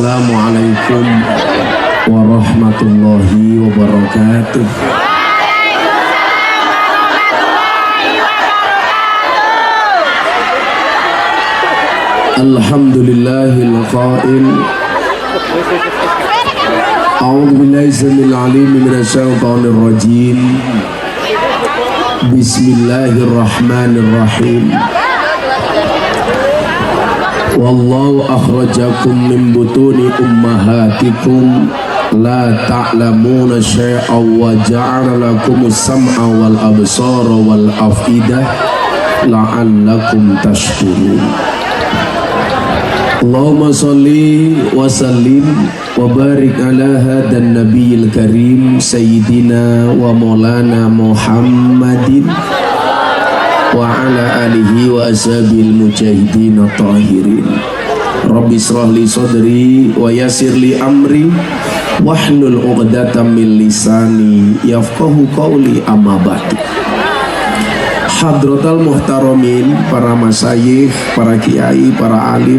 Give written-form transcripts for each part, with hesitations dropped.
Assalamualaikum warahmatullahi wabarakatuh. Alhamdulillahil qail A'udzu billahi samil alim minasyaitonir rajim. Bismillahirrahmanirrahim. Wallahu akhrajakum min butuni ummahatikum la ta'lamuna syai'an wa ja'ala lakumus sam'a wal absara wal af'idah la'allakum tashkurun. Allahumma sholli wa sallim wa barik ala hadan nabiyil karim sayyidina wa maulana Muhammadin wa ala alihi wa ashabil mujahidin tahirin. Rabbi israh li sadri wa yassir li amri wahlul 'uqdatam min lisani yafqahu qawli, amma ba'du. Hadratal muhtaramin, para masyayikh, para kiai, para alim,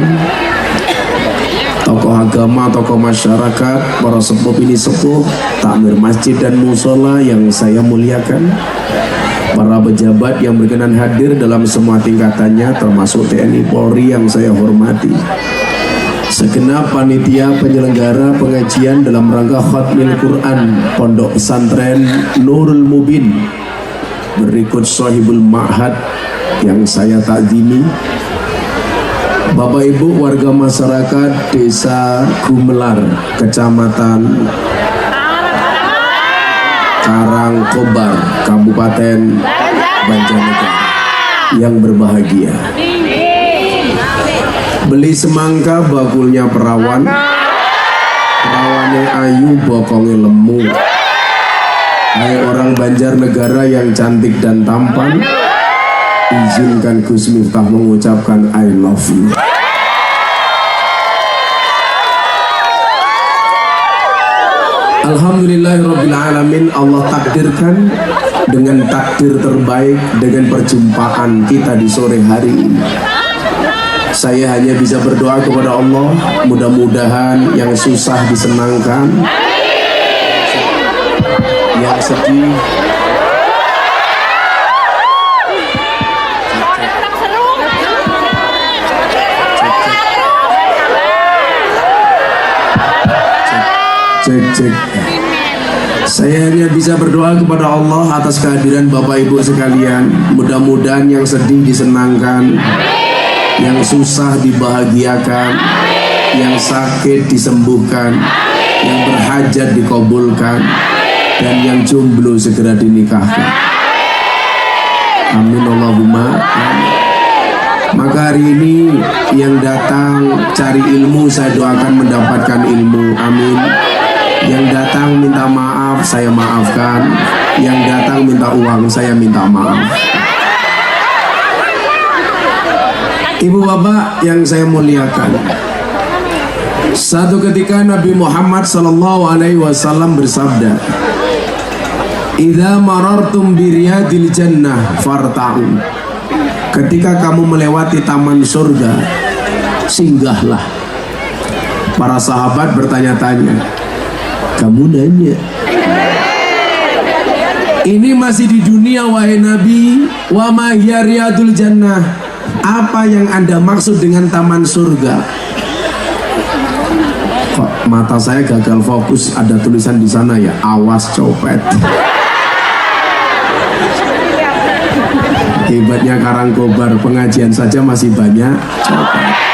tokoh agama, tokoh masyarakat, para sepuh ini sepuh, takmir masjid dan musola yang saya muliakan, para pejabat yang berkenan hadir dalam semua tingkatannya, termasuk TNI Polri yang saya hormati, segenap panitia penyelenggara pengajian dalam rangka khatmil Quran Pondok Pesantren Nurul Mubin, berikut sahibul ma'had yang saya takzimi, Bapak Ibu warga masyarakat Desa Gumelar, Kecamatan Karangkobar, Kabupaten Banjarnegara yang berbahagia. Beli semangka bakulnya perawan, perawannya ayu bokongnya lemu. Hai orang Banjarnegara yang cantik dan tampan, izinkan Gus Miftah mengucapkan I love you. Alhamdulillahirrabbilalamin, Allah takdirkan dengan takdir terbaik, dengan perjumpaan kita di sore hari ini. Saya hanya bisa berdoa kepada Allah, mudah-mudahan yang susah disenangkan, yang sedih cek. Saya hanya bisa berdoa kepada Allah atas kehadiran Bapak Ibu sekalian. Mudah-mudahan yang sedih disenangkan, yang susah dibahagiakan, yang sakit disembuhkan, yang berhajat dikabulkan, dan yang jomblo segera dinikahkan. Amin Allahumma amin. Maka hari ini yang datang cari ilmu, saya doakan mendapatkan ilmu. Amin. Yang datang minta maaf, saya maafkan. Yang datang minta uang, saya minta maaf. Ibu bapak yang saya muliakan, satu ketika Nabi Muhammad SAW bersabda, "Idza marartum biriyadil jannah farta'u." Ketika kamu melewati taman surga, singgahlah. Para sahabat bertanya-tanya, kamu nanya, ini masih di dunia wahai Nabi, wa ma hiya riyadul jannah, apa yang Anda maksud dengan taman surga? Kok mata saya gagal fokus, ada tulisan di sana ya, awas copet. Hebatnya Karangkobar, pengajian saja masih banyak copet.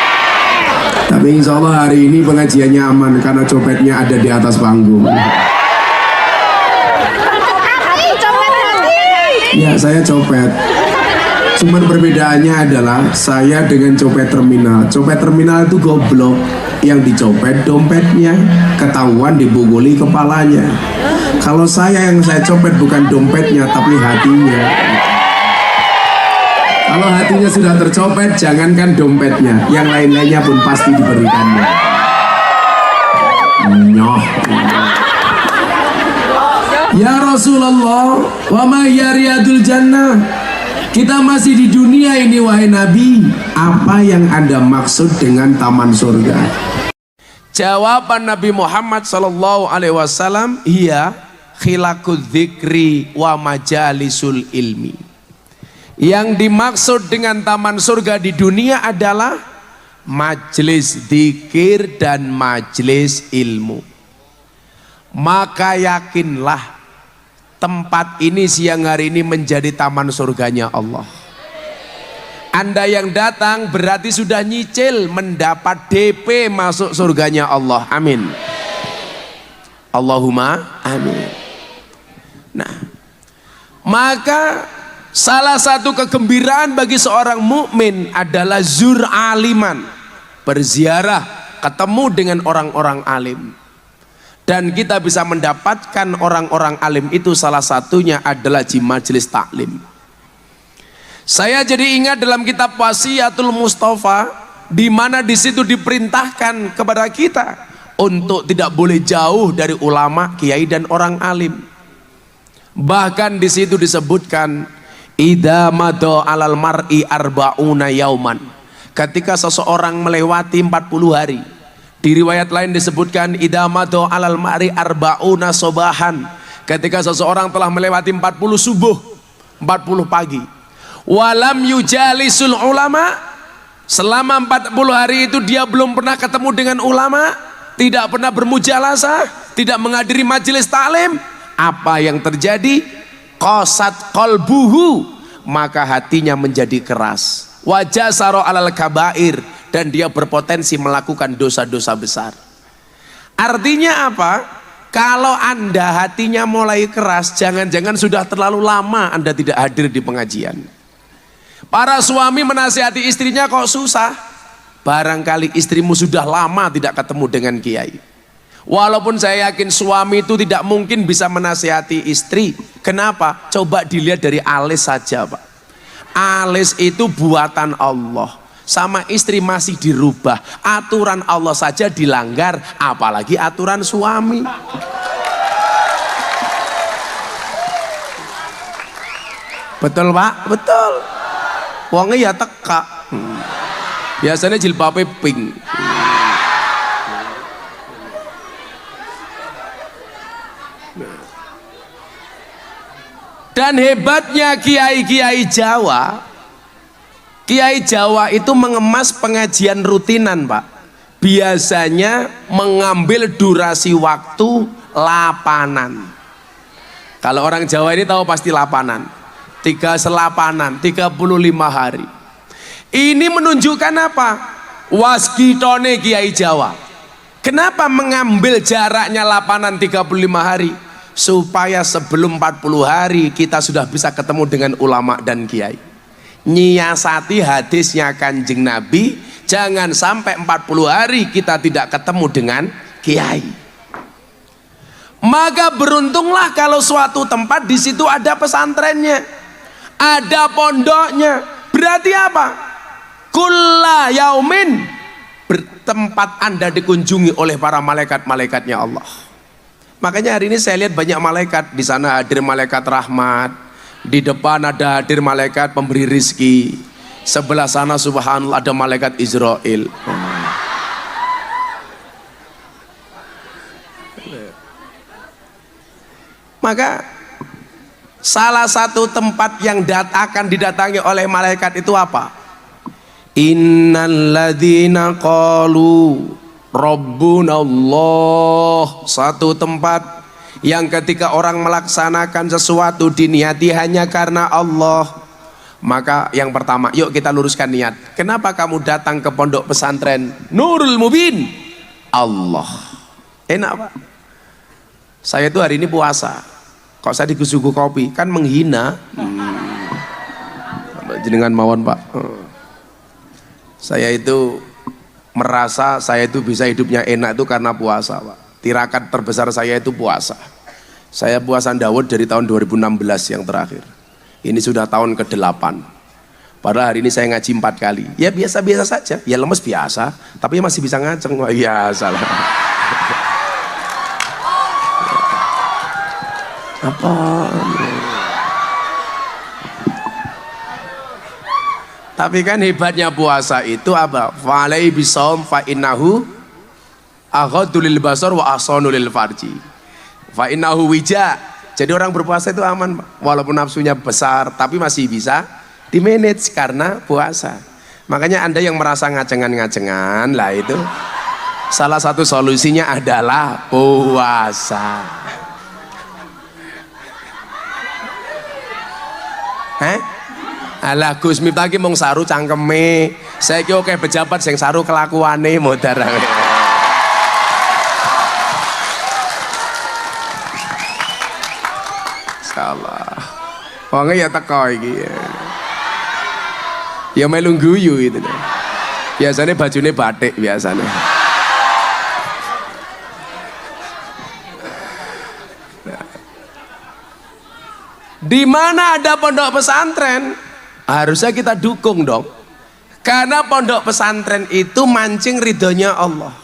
Tapi insya Allah hari ini pengajiannya aman karena copetnya ada di atas panggung. Ya, saya copet. Cuman perbedaannya adalah saya dengan copet terminal. Copet terminal itu goblok. Yang dicopet dompetnya, ketahuan dibungkuli kepalanya. Kalau saya yang saya copet bukan dompetnya tapi hatinya. Kalau hatinya sudah tercopet, jangankan dompetnya, yang lain-lainnya pun pasti diberikannya. Nyoh. Ya Rasulullah, wa ma hiya riyadul jannah. Kita masih di dunia ini wahai Nabi. Apa yang Anda maksud dengan taman surga? Jawaban Nabi Muhammad sallallahu alaihi wasallam, iya khilaqudz dzikri wa majalisul ilmi. Yang dimaksud dengan taman surga di dunia adalah majelis dzikir dan majelis ilmu. Maka yakinlah tempat ini siang hari ini menjadi taman surganya Allah. Anda yang datang berarti sudah nyicil mendapat DP masuk surganya Allah. Amin. Allahumma amin. Nah, maka salah satu kegembiraan bagi seorang mukmin adalah zur aliman, berziarah, ketemu dengan orang-orang alim. Dan kita bisa mendapatkan orang-orang alim itu salah satunya adalah di majelis taklim. Saya jadi ingat dalam kitab Wasiyatul Mustafa, di mana di situ diperintahkan kepada kita untuk tidak boleh jauh dari ulama, kiai dan orang alim. Bahkan di situ disebutkan idza mado alal mar'i arba'una yauman, ketika seseorang melewati 40 hari. Di riwayat lain disebutkan idza mado alal mar'i arba'una sobahan, ketika seseorang telah melewati 40 subuh, 40 pagi. Walam yujalisul ulama, selama 40 hari itu dia belum pernah ketemu dengan ulama, tidak pernah bermujalasah, tidak menghadiri majelis taklim. Apa yang terjadi? Qasat qalbuhu, maka hatinya menjadi keras. Wajah saro alal kabair, dan dia berpotensi melakukan dosa-dosa besar. Artinya apa? Kalau Anda hatinya mulai keras, jangan-jangan sudah terlalu lama Anda tidak hadir di pengajian. Para suami menasihati istrinya kok susah, barangkali istrimu sudah lama tidak ketemu dengan kiai. Walaupun saya yakin suami itu tidak mungkin bisa menasihati istri. Kenapa? Coba dilihat dari alis saja, Pak. Alis itu buatan Allah, sama istri masih dirubah. Aturan Allah saja dilanggar, apalagi aturan suami. Betul, Pak? Betul. Wongnya ya teka. Biasanya jilbabnya pink. Dan hebatnya kiai-kiai Jawa, kiai Jawa itu mengemas pengajian rutinan, Pak. Biasanya mengambil durasi waktu lapanan. Kalau orang Jawa ini tahu pasti lapanan, 3 selapanan, 35 hari. Ini menunjukkan apa? Waskitone kiai Jawa. Kenapa mengambil jaraknya lapanan 35 hari? Supaya sebelum 40 hari kita sudah bisa ketemu dengan ulama dan kiai. Nyiasati hadisnya Kanjeng Nabi, jangan sampai 40 hari kita tidak ketemu dengan kiai. Maka beruntunglah kalau suatu tempat di situ ada pesantrennya, ada pondoknya. Berarti apa? Kulla yaumin, bertempat Anda dikunjungi oleh para malaikat-malaikatnya Allah. Makanya hari ini saya lihat banyak malaikat. Di sana hadir malaikat rahmat, di depan ada hadir malaikat pemberi rizki, sebelah sana subhanallah ada malaikat Israel. Maka salah satu tempat yang akan didatangi oleh malaikat itu apa? Innalladzina qalu Rabbuna Allah. Satu tempat yang ketika orang melaksanakan sesuatu diniati hanya karena Allah. Maka yang pertama, yuk kita luruskan niat. Kenapa kamu datang ke pondok pesantren Nurul Mubin? Allah. Enak, Pak. Saya itu hari ini puasa. Kok saya digusuku kopi? Kan menghina. Jenengan mawon, Pak. Saya itu merasa saya itu bisa hidupnya enak itu karena puasa, Pak. Tirakat terbesar saya itu puasa. Saya puasa Dawud dari tahun 2016 yang terakhir. Ini sudah tahun ke-8. Padahal hari ini saya ngaji 4 kali. Ya biasa-biasa saja. Ya lemes biasa, tapi masih bisa ngaceng. Wah, iya salah. Apa? Tapi kan hebatnya puasa itu apa? Falai bisaum fa innahu aghaddu lil basar wa ahsanu lil farji. Fa innahu wija. Jadi orang berpuasa itu aman, walaupun nafsunya besar tapi masih bisa di-manage karena puasa. Makanya Anda yang merasa ngacengan-ngacengan lah, itu salah satu solusinya adalah puasa. Alah Gus Miftah ki mung saru cangkeme. Saiki oke pejabat sing saru kelakuane modar. Insyaallah. Wong ya teko iki. Ya melu guyu itu. Biasanya bajune batik biasanya. Di mana ada pondok pesantren, harusnya kita dukung dong. Karena pondok pesantren itu mancing ridhonya Allah.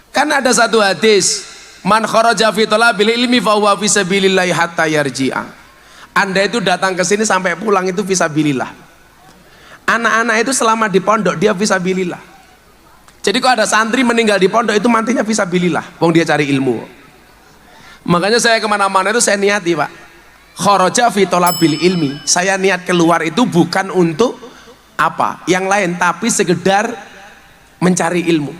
Kan ada satu hadis, man kharaja fi talabil ilmi fa huwa fi sabilillah hatta yarji'a. Anda itu datang ke sini sampai pulang itu fisabilillah. Anak-anak itu selama di pondok dia fisabilillah. Jadi kalau ada santri meninggal di pondok itu matinya fisabilillah. Wong dia cari ilmu. Makanya saya kemana-mana itu saya niati, Pak. Kharaja fi talabil ilmi, saya niat keluar itu bukan untuk apa yang lain, tapi sekedar mencari ilmu.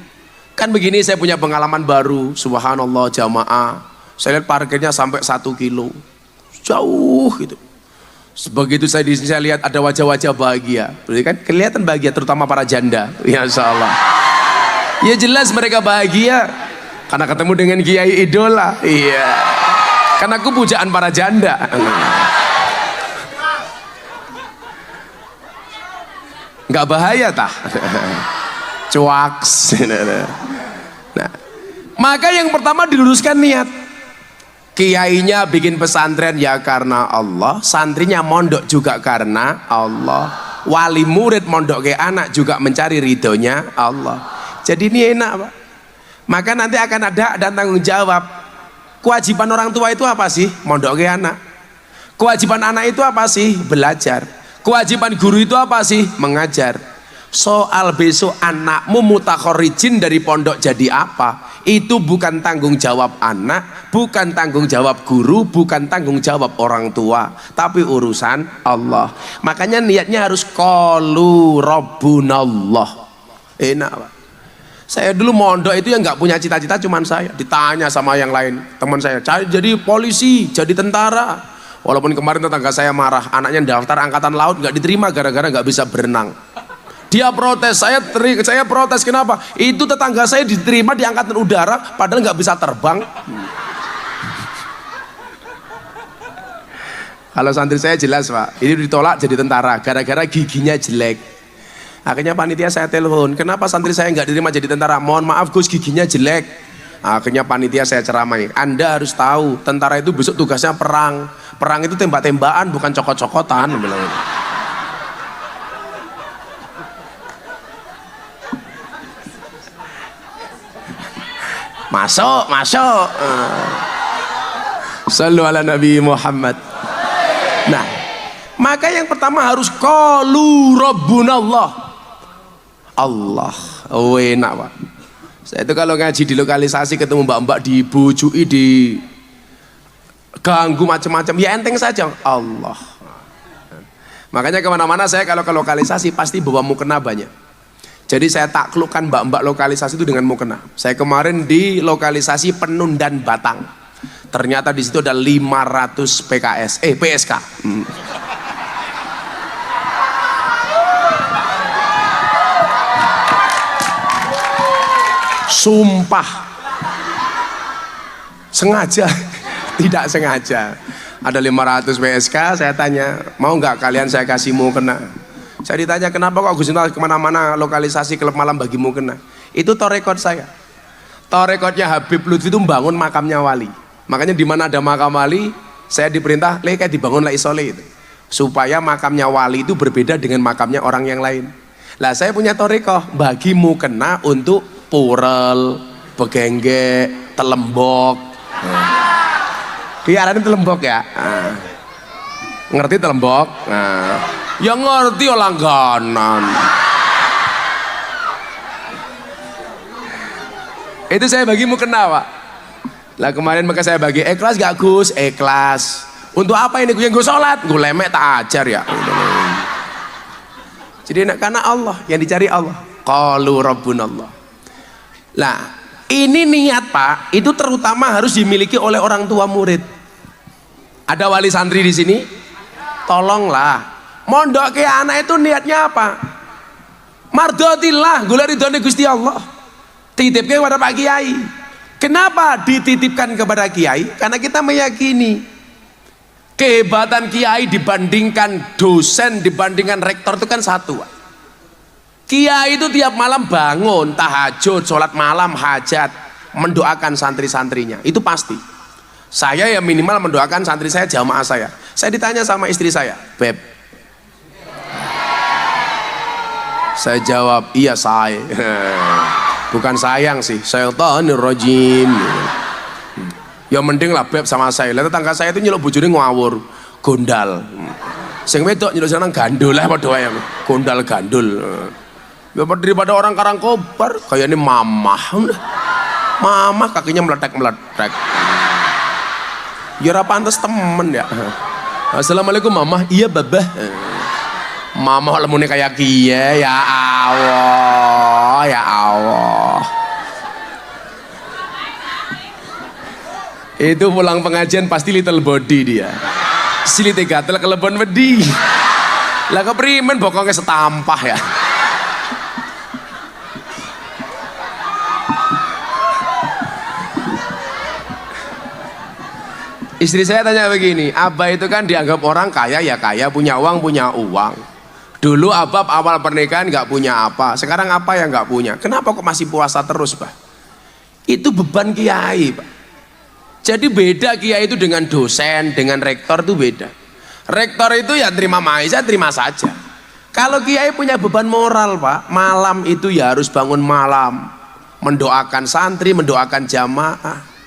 Kan begini, saya punya pengalaman baru, subhanallah jamaah, saya lihat parkirnya sampai 1 kilo jauh gitu. Begitu saya lihat ada wajah-wajah bahagia, berarti kan kelihatan bahagia, terutama para janda, ya insyaallah. Ya jelas mereka bahagia karena ketemu dengan kiai idola. Iya, karena aku pujaan para janda. Nggak bahaya tah? Cuaks. Nah, maka yang pertama diluruskan niat. Kiainya bikin pesantren ya karena Allah, santrinya mondok juga karena Allah, wali murid mondok ke anak juga mencari ridhonya Allah. Jadi ini enak, Pak. Maka nanti akan ada dan tanggung jawab. Kewajiban orang tua itu apa sih? Mondok ke anak. Kewajiban anak itu apa sih? Belajar. Kewajiban guru itu apa sih? Mengajar. Soal besok anakmu mutakhorijin dari pondok jadi apa, itu bukan tanggung jawab anak, bukan tanggung jawab guru, bukan tanggung jawab orang tua, tapi urusan Allah. Makanya niatnya harus qalu rabbunallah. Enak, Pak. Saya dulu mondok itu yang nggak punya cita-cita cuman saya. Ditanya sama yang lain, teman saya, jadi polisi, jadi tentara. Walaupun kemarin tetangga saya marah, anaknya daftar angkatan laut nggak diterima gara-gara nggak bisa berenang. Dia protes, saya protes, kenapa? Itu tetangga saya diterima di angkatan udara padahal nggak bisa terbang. Kalau santri saya jelas, Pak, ini ditolak jadi tentara gara-gara giginya jelek. Akhirnya panitia saya telepon, kenapa santri saya nggak diterima jadi tentara? Mohon maaf Gus, giginya jelek. Akhirnya panitia saya ceramai, Anda harus tahu tentara itu besok tugasnya perang. Perang itu tembak-tembakan, bukan cokot-cokotan. Masuk. Sallu ala Nabi Muhammad. Nah, maka yang pertama harus qalu rabbunallah. Allah. Oh, enak, Pak. Saya itu kalau ngaji di lokalisasi ketemu mbak-mbak dibujui, di ganggu macam-macam, ya enteng saja Allah. Makanya kemana-mana saya kalau ke lokalisasi pasti bawa mukena banyak. Jadi saya taklukkan mbak-mbak lokalisasi itu dengan mukena. Saya kemarin di lokalisasi Penundan Batang, ternyata di situ ada 500 PSK. Sumpah, sengaja, tidak sengaja. Ada 500 PSK, saya tanya, mau nggak kalian saya kasih mukena? Saya ditanya, kenapa kok Gus Miftah kemana-mana lokalisasi klub malam bagi mukena? Itu torekod saya. Torekodnya Habib Lutfi itu membangun makamnya wali. Makanya di mana ada makam wali, saya diperintah, kayak dibangun isole itu. Supaya makamnya wali itu berbeda dengan makamnya orang yang lain. Lah saya punya torekoh, bagi mukena untuk Purel, Begengge, Telembok. Piarane Telembok ya. Ngerti Telembok? Ya ngerti langganan. Itu saya bagi mukena Pak. Lah kemarin maka saya bagi ikhlas gak Gus? Ikhlas. Untuk apa ini Gus? Yang gue sholat, gue lemek tak ajar ya. Jadi karena Allah, yang dicari Allah. Qalu rabbunallah. Lah ini niat Pak, itu terutama harus dimiliki oleh orang tua murid. Ada wali santri di sini? Tolonglah, mondok ke anak itu niatnya apa? Mardotillah, gula ridhone Gusti Allah. Titipkan kepada Pak Kiai. Kenapa dititipkan kepada Kiai? Karena kita meyakini kehebatan Kiai dibandingkan dosen, dibandingkan rektor itu kan satu. Kiai itu tiap malam bangun, tahajud, sholat malam, hajat, mendoakan santri-santrinya. Itu pasti. Saya ya minimal mendoakan santri saya, jamaah saya. Saya ditanya sama istri saya, Beb. Saya jawab, iya saya. Bukan sayang sih, syaitanirrajim. Ya mending lah Beb sama saya. Lihat tetangga saya itu nyeluk bojone ngawur, gondal. Sing wedok nyeluk seneng gandul lah padha wae. Gondal gandul. Ya daripada orang Karangkobar kayaknya mamah. Mamah kakinya meletek-meletek. Ya ora pantes temen ya. Assalamualaikum mamah. Iya babah. Mamah lemune kayak kiye ya Allah, ya Allah. Itu pulang pengajian pasti little body dia. Silite gatel kelebon wedi. Lah keprimen bokongnya setampah ya. Istri saya tanya begini, Abah itu kan dianggap orang kaya ya kaya, punya uang. Dulu Abah awal pernikahan nggak punya apa, sekarang apa yang nggak punya? Kenapa kok masih puasa terus, Pak? Itu beban kiai, Pak. Jadi beda kiai itu dengan dosen, dengan rektor itu beda. Rektor itu ya terima maizah, terima saja. Kalau kiai punya beban moral, Pak, malam itu ya harus bangun malam, mendoakan santri, mendoakan jamaah.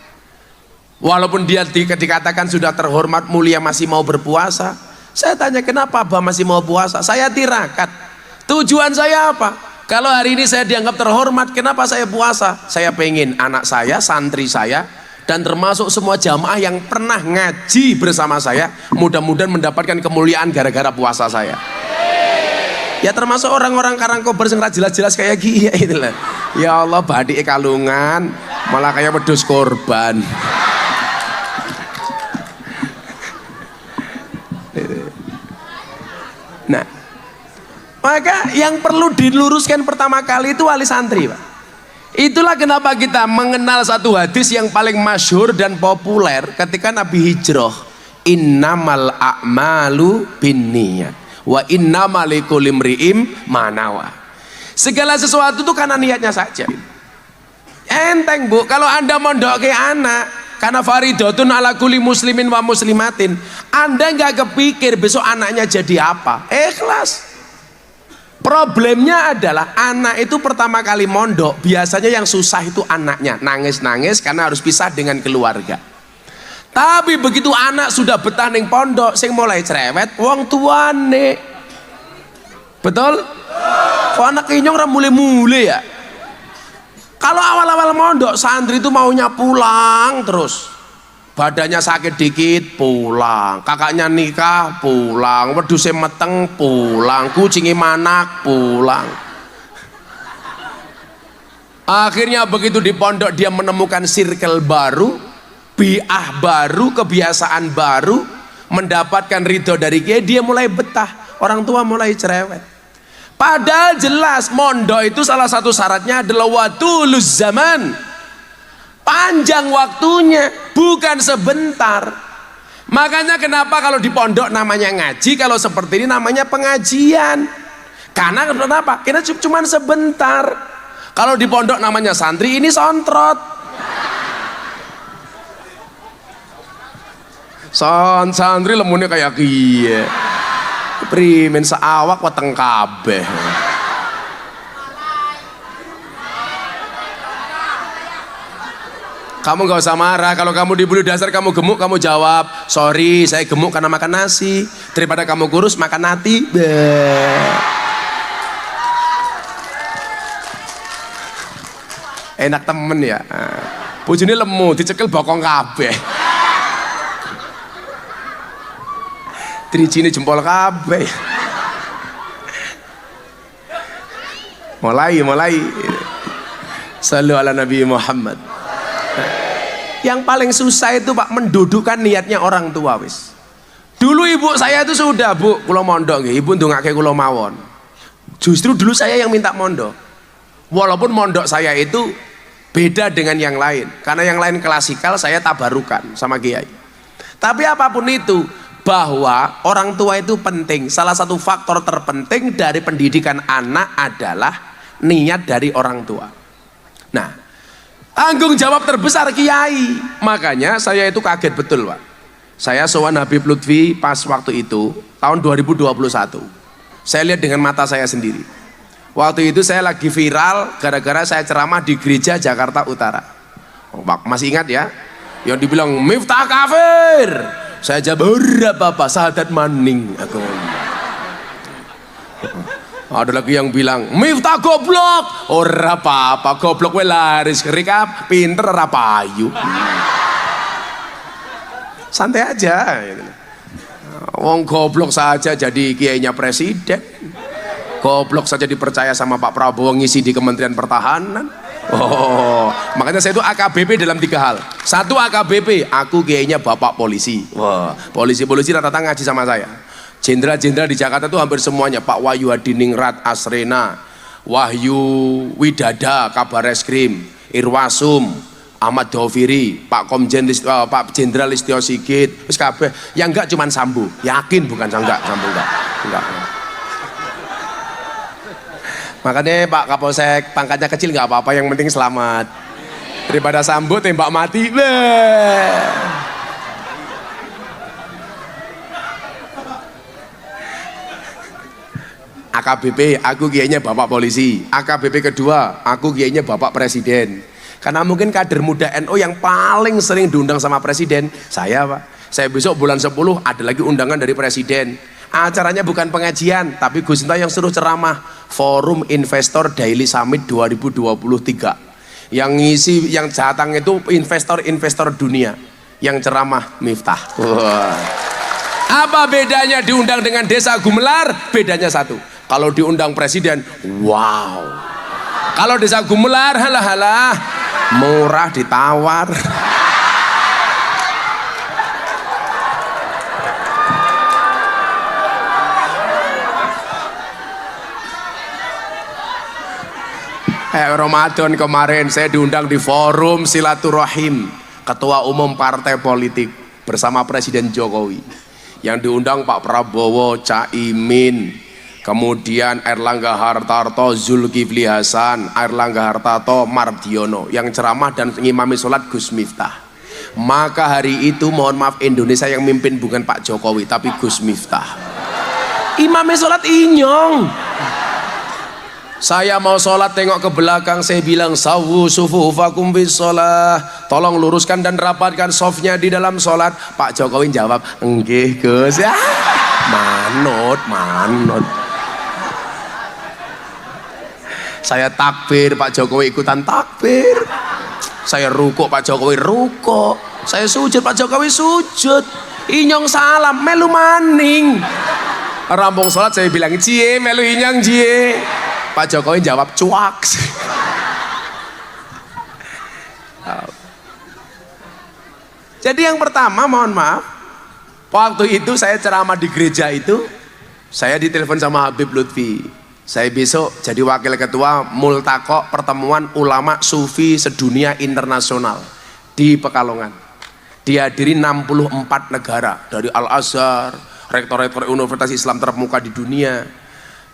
Walaupun dia dikatakan sudah terhormat mulia masih mau berpuasa. Saya tanya kenapa Abah masih mau puasa? Saya tirakat. Tujuan saya apa? Kalau hari ini saya dianggap terhormat, kenapa saya puasa? Saya pengen anak saya, santri saya, dan termasuk semua jamaah yang pernah ngaji bersama saya, mudah-mudahan mendapatkan kemuliaan gara-gara puasa saya. Ya termasuk orang-orang Karangkobar yang jelas-jelas kayak gini itulah. Ya Allah, badik kalungan malah kayak wedhus korban. Nah, maka yang perlu diluruskan pertama kali itu wali santri, Pak. Itulah kenapa kita mengenal satu hadis yang paling masyhur dan populer ketika Nabi hijrah. Innamal a'malu binniyat wa innamal likulli imri'in ma nawa. Segala sesuatu itu karena niatnya saja. Enteng, Bu, kalau Anda mondoke anak karena faridatun ala kulli muslimin wa muslimatin, Anda nggak kepikir besok anaknya jadi apa, ikhlas. Problemnya adalah anak itu pertama kali mondok biasanya yang susah itu anaknya, nangis-nangis karena harus pisah dengan keluarga. Tapi begitu anak sudah betah ning pondok, sing mulai cerewet wong tuane. Betul? Kok anak kinyong ra mule-mule ya? Kalau awal-awal mondok santri itu maunya pulang terus, badannya sakit dikit pulang, kakaknya nikah pulang, wedhuse meteng pulang, kucingi manak pulang. Akhirnya begitu di pondok dia menemukan circle baru, bi'ah baru, kebiasaan baru, mendapatkan ridho dari kiai, dia mulai betah, orang tua mulai cerewet. Padahal jelas mondok itu salah satu syaratnya adalah watuluz zaman, panjang waktunya, bukan sebentar. Makanya kenapa kalau di pondok namanya ngaji, kalau seperti ini namanya pengajian. Karena kenapa? Kita cuma sebentar. Kalau di pondok namanya santri, ini sontrot. Santri lemune kayak kiye. Primen seawak weteng kabeh. Kamu gak usah marah. Kalau kamu dibully dasar kamu gemuk, kamu jawab sorry saya gemuk karena makan nasi. Daripada kamu kurus makan nati. Enak temen ya. Bojone lemu dicekel bokong kabeh. Drijine jempol kabeh. Mulai. Sallu ala Nabi Muhammad. Yang paling susah itu Pak mendudukkan niatnya orang tua wis. Dulu ibu saya itu sudah, Bu, kula mondok nggih, ibu ndongake kula mawon. Justru dulu saya yang minta mondok. Walaupun mondok saya itu beda dengan yang lain. Karena yang lain klasikal, saya tabarukan sama kiai. Tapi apapun itu, bahwa orang tua itu penting. Salah satu faktor terpenting dari pendidikan anak adalah niat dari orang tua. Nah, tanggung jawab terbesar kiai. Makanya saya itu kaget betul, Pak. Saya sowan Habib Lutfi pas waktu itu tahun 2021. Saya lihat dengan mata saya sendiri. Waktu itu saya lagi viral gara-gara saya ceramah di gereja Jakarta Utara. Oh, Pak, masih ingat ya? Yang dibilang Miftah kafir. Saya jawab berapa sahadat maning aku. Ada lagi yang bilang Miftah goblok. Ora apa-apa, goblok we laris kerikap, pinter ora payu. Santai aja. Wong goblok saja jadi kiainya presiden. Goblok saja dipercaya sama Pak Prabowo ngisi di Kementerian Pertahanan. Oh, makanya saya itu AKBP dalam 3 hal. 1 AKBP, aku kiainya bapak polisi. Wah, polisi-polisi rata-rata ngaji sama saya. Jenderal-jenderal di Jakarta itu hampir semuanya, Pak Wahyu Hadiningrat Asrena, Wahyu Widada Kabar Reskrim, Irwasum, Ahmad Doviri, Pak Komjen Pak Jenderal Listio Sigit, wis kabeh. Yang enggak cuman Sambu. Yakin bukan enggak Sambu enggak. Makanya Pak Kapolsek pangkatnya kecil nggak apa-apa, yang penting selamat. Daripada Sambu tembak mati. AKBP, aku kiainya bapak polisi. AKBP kedua, aku kiainya bapak presiden. Karena mungkin kader muda NU yang paling sering diundang sama presiden, saya, Pak. Saya besok bulan 10 ada lagi undangan dari presiden. Acaranya bukan pengajian, tapi Gus Miftah yang suruh ceramah. Forum Investor Daily Summit 2023. Yang ngisi, yang datang itu investor-investor dunia. Yang ceramah Miftah. Wah. Apa bedanya diundang dengan Desa Gumelar? Bedanya 1. Kalau diundang presiden, wow. Kalau Desa Gumelar, halah, murah ditawar. Ramadan kemarin saya diundang di forum silaturahim ketua umum partai politik bersama Presiden Jokowi. Yang diundang Pak Prabowo, Caimin, kemudian Erlangga Hartarto, Zulkifli Hasan, Erlangga Hartarto, Mardiono. Yang ceramah dan ngimami sholat Gus Miftah. Maka hari itu mohon maaf Indonesia yang mimpin bukan Pak Jokowi tapi Gus Miftah. Imamnya sholat inyong. Saya mau sholat tengok ke belakang, saya bilang sawu sufufakum bis sholat, tolong luruskan dan rapatkan softnya di dalam sholat. Pak Jokowi jawab enggih Gus. Ya manut. Saya takbir, Pak Jokowi ikutan takbir. Saya rukuk, Pak Jokowi rukuk. Saya sujud, Pak Jokowi sujud. Inyong salam melu maning. Rampung sholat saya bilang cie melu inyong cie. Pak Jokowi jawab cuak. Jadi yang pertama mohon maaf, waktu itu saya ceramah di gereja itu, saya ditelepon sama Habib Lutfi. Saya besok jadi wakil ketua Multaqo Pertemuan Ulama Sufi Sedunia Internasional di Pekalongan. Dihadiri 64 negara dari Al-Azhar, rektor-rektor Universitas Islam terkemuka di dunia.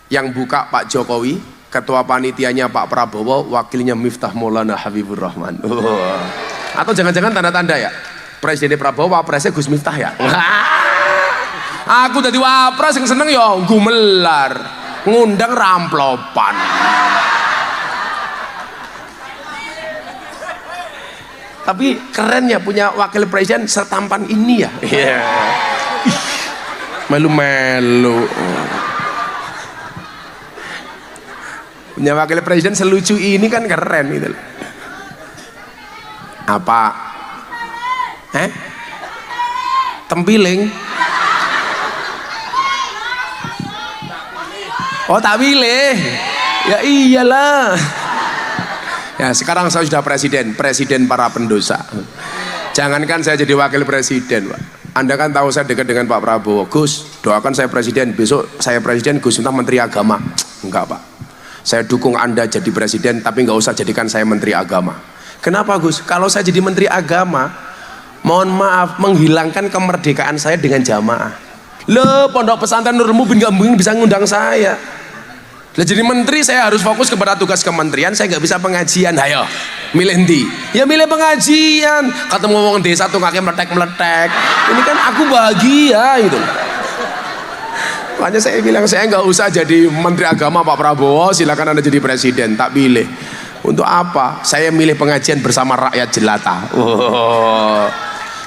Yang buka Pak Jokowi, ketua panitianya Pak Prabowo, wakilnya Miftah Maulana Habibur Rahman. Atau jangan-jangan tanda-tanda ya, Presiden Prabowo, wapresnya Gus Miftah ya. Aku tadi wapres yang seneng ya gumelar, ngundang ramplopan. Tapi keren ya punya wakil presiden setampan ini ya. Melu-melu. Punya wakil presiden selucu ini kan keren gitu. Apa? Tempiling. Oh, tak pilih. Ya iyalah. Ya sekarang saya sudah presiden para pendosa. Jangankan saya jadi wakil presiden, Pak. Anda kan tahu saya dekat dengan Pak Prabowo. Gus, doakan saya presiden. Besok saya presiden, Gus minta menteri agama. Enggak, Pak. Saya dukung Anda jadi presiden, tapi nggak usah jadikan saya menteri agama. Kenapa, Gus? Kalau saya jadi menteri agama, mohon maaf, menghilangkan kemerdekaan saya dengan jamaah. Loh, pondok pesantren Nurul Mubin nggak mungkin bisa ngundang saya. Lah jadi menteri saya harus fokus kepada tugas kementerian, saya nggak bisa pengajian. Ayo, milih ndi? Ya milih pengajian. Ketemu ngomong desa tuh kakek meletek-meletek. Ini kan aku bahagia gitu. Makanya saya bilang saya nggak usah jadi menteri agama Pak Prabowo, silakan Anda jadi presiden, tak pilih. Untuk apa? Saya milih pengajian bersama rakyat jelata. Oh.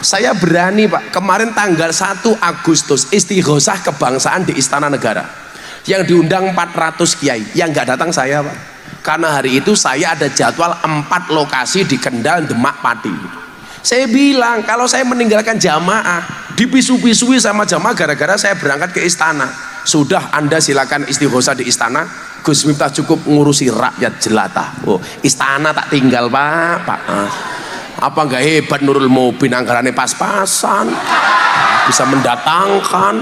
Saya berani, Pak. Kemarin tanggal 1 Agustus istighosah kebangsaan di Istana Negara. Yang diundang 400 kiai, yang nggak datang saya, Pak. Karena hari itu saya ada jadwal 4 lokasi di Kendal, Demak, Pati. Saya bilang kalau saya meninggalkan jamaah, dipisu-pisui sama jamaah gara-gara saya berangkat ke istana. Sudah, Anda silakan istighosah di istana. Gus Miftah cukup ngurusi rakyat jelata. Oh, istana tak tinggal, Pak. Apa nggak hebat Nurul Mubin, anggarannya pas-pasan, bisa mendatangkan.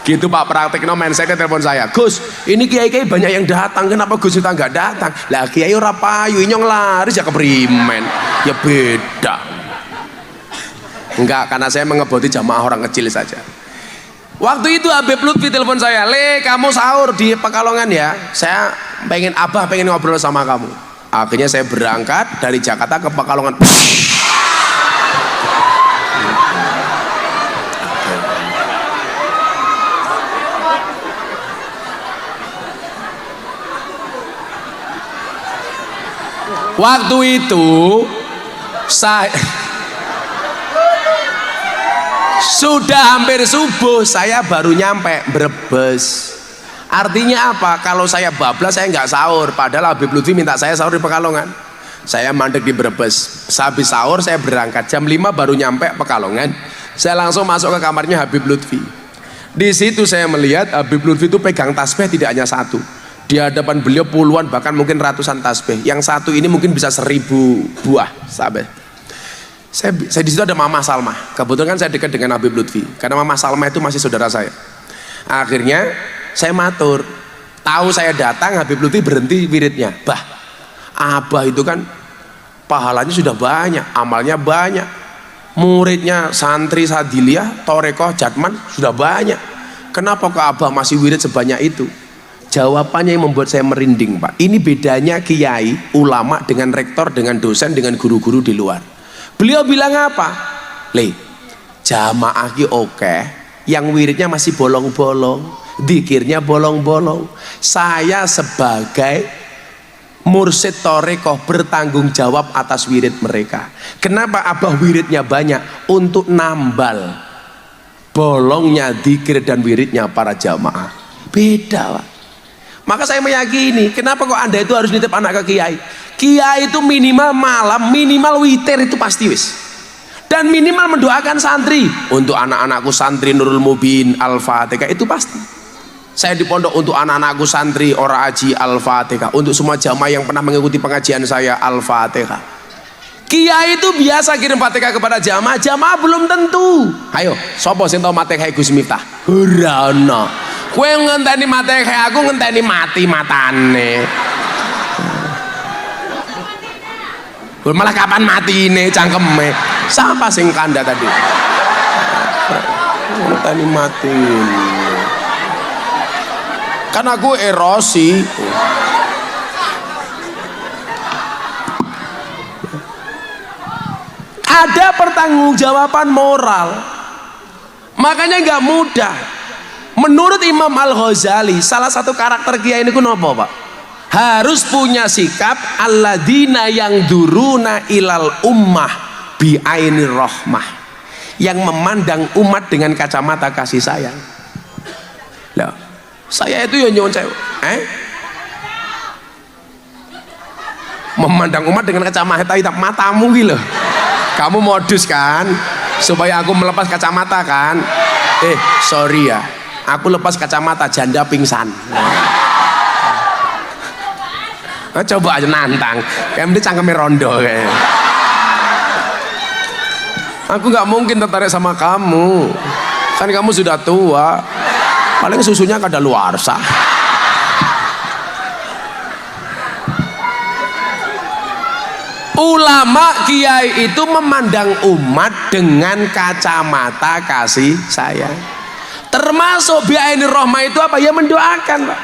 Gitu Pak, praktekno mindsetnya telepon saya, Gus ini kiai-kiai banyak yang datang, kenapa Gus Miftah nggak datang? Lah kiai ora payu, nyong laris ya keprimen. Ya beda. Enggak, karena saya mengeboti jamaah orang kecil saja. Waktu itu Habib Lutfi telepon saya, Le kamu sahur di Pekalongan ya, saya pengen ngobrol sama kamu. Akhirnya saya berangkat dari Jakarta ke Pekalongan. Waktu itu saya sudah hampir subuh, saya baru nyampe Brebes. Artinya apa? Kalau saya bablas saya nggak sahur, padahal Habib Lutfi minta saya sahur di Pekalongan. Saya mandek di Brebes. Sehabis sahur saya berangkat, jam 5 baru nyampe Pekalongan. Saya langsung masuk ke kamarnya Habib Lutfi. Di situ saya melihat Habib Lutfi itu pegang tasbih tidak hanya satu. Di hadapan beliau puluhan bahkan mungkin ratusan tasbih. Yang satu ini mungkin bisa 1000 buah sahabat. Saya di situ ada Mama Salma. Kebetulan kan saya dekat dengan Habib Lutfi karena Mama Salma itu masih saudara saya. Akhirnya saya matur, tahu saya datang Habib Lutfi berhenti wiridnya. Bah, Abah itu kan pahalanya sudah banyak, amalnya banyak, muridnya santri Sadiliyah, Torekoh, Jatman sudah banyak. Kenapa kok Abah masih wirid sebanyak itu? Jawabannya yang membuat saya merinding, Pak. Ini bedanya kiai, ulama dengan rektor, dengan dosen, dengan guru-guru di luar. Beliau bilang apa? Le, jamaah ki oke, yang wiridnya masih bolong-bolong, dikirnya bolong-bolong. Saya sebagai mursyid Torekoh bertanggung jawab atas wirid mereka. Kenapa Abah wiridnya banyak? Untuk nambal bolongnya dikir dan wiridnya para jamaah. Beda, Pak. Maka saya meyakini, kenapa kok Anda itu harus nitip anak ke kiai? Kiai itu minimal malam, minimal witir itu pasti wis. Dan minimal mendoakan santri. Untuk anak-anakku santri Nurul Mubin Al-Fatihah itu pasti. Saya di pondok untuk anak-anakku santri Ora Aji Al-Fatihah. Untuk semua jamaah yang pernah mengikuti pengajian saya Al-Fatihah. Kiai itu biasa kirim Fatihah kepada jamaah, jamaah belum tentu. Ayo, sopo sing tau Fatihah Gus Miftah? Ora ono. Kowe ngenteni Fatihah, aku ngenteni mati matane. Malah kapan matine cangkeme? Siapa sing kanda tadi? Ngenteni matine. Kan aku erosi. Ada pertanggungjawaban moral, makanya nggak mudah. Menurut Imam Al-Ghazali, salah satu karakter kiai ini ku nopo, Pak? Harus punya sikap alladzina yang duruna ilal ummah bi ainir rahmah, yang memandang umat dengan kacamata kasih sayang. Loh, saya itu yang nyuwun sewu. memandang umat dengan kacamata hitam matamu gitu. Kamu modus kan supaya aku melepas kacamata kan? Sorry ya, aku lepas kacamata janda pingsan. Coba aja nantang, kayak mending cangkeme rondo kayak. Aku nggak mungkin tertarik sama kamu, kan kamu sudah tua, paling susunya kadaluarsa. Ulama kiai itu memandang umat dengan kacamata kasih sayang. Termasuk bi'ainir rahmah itu apa? Ya mendoakan, Pak.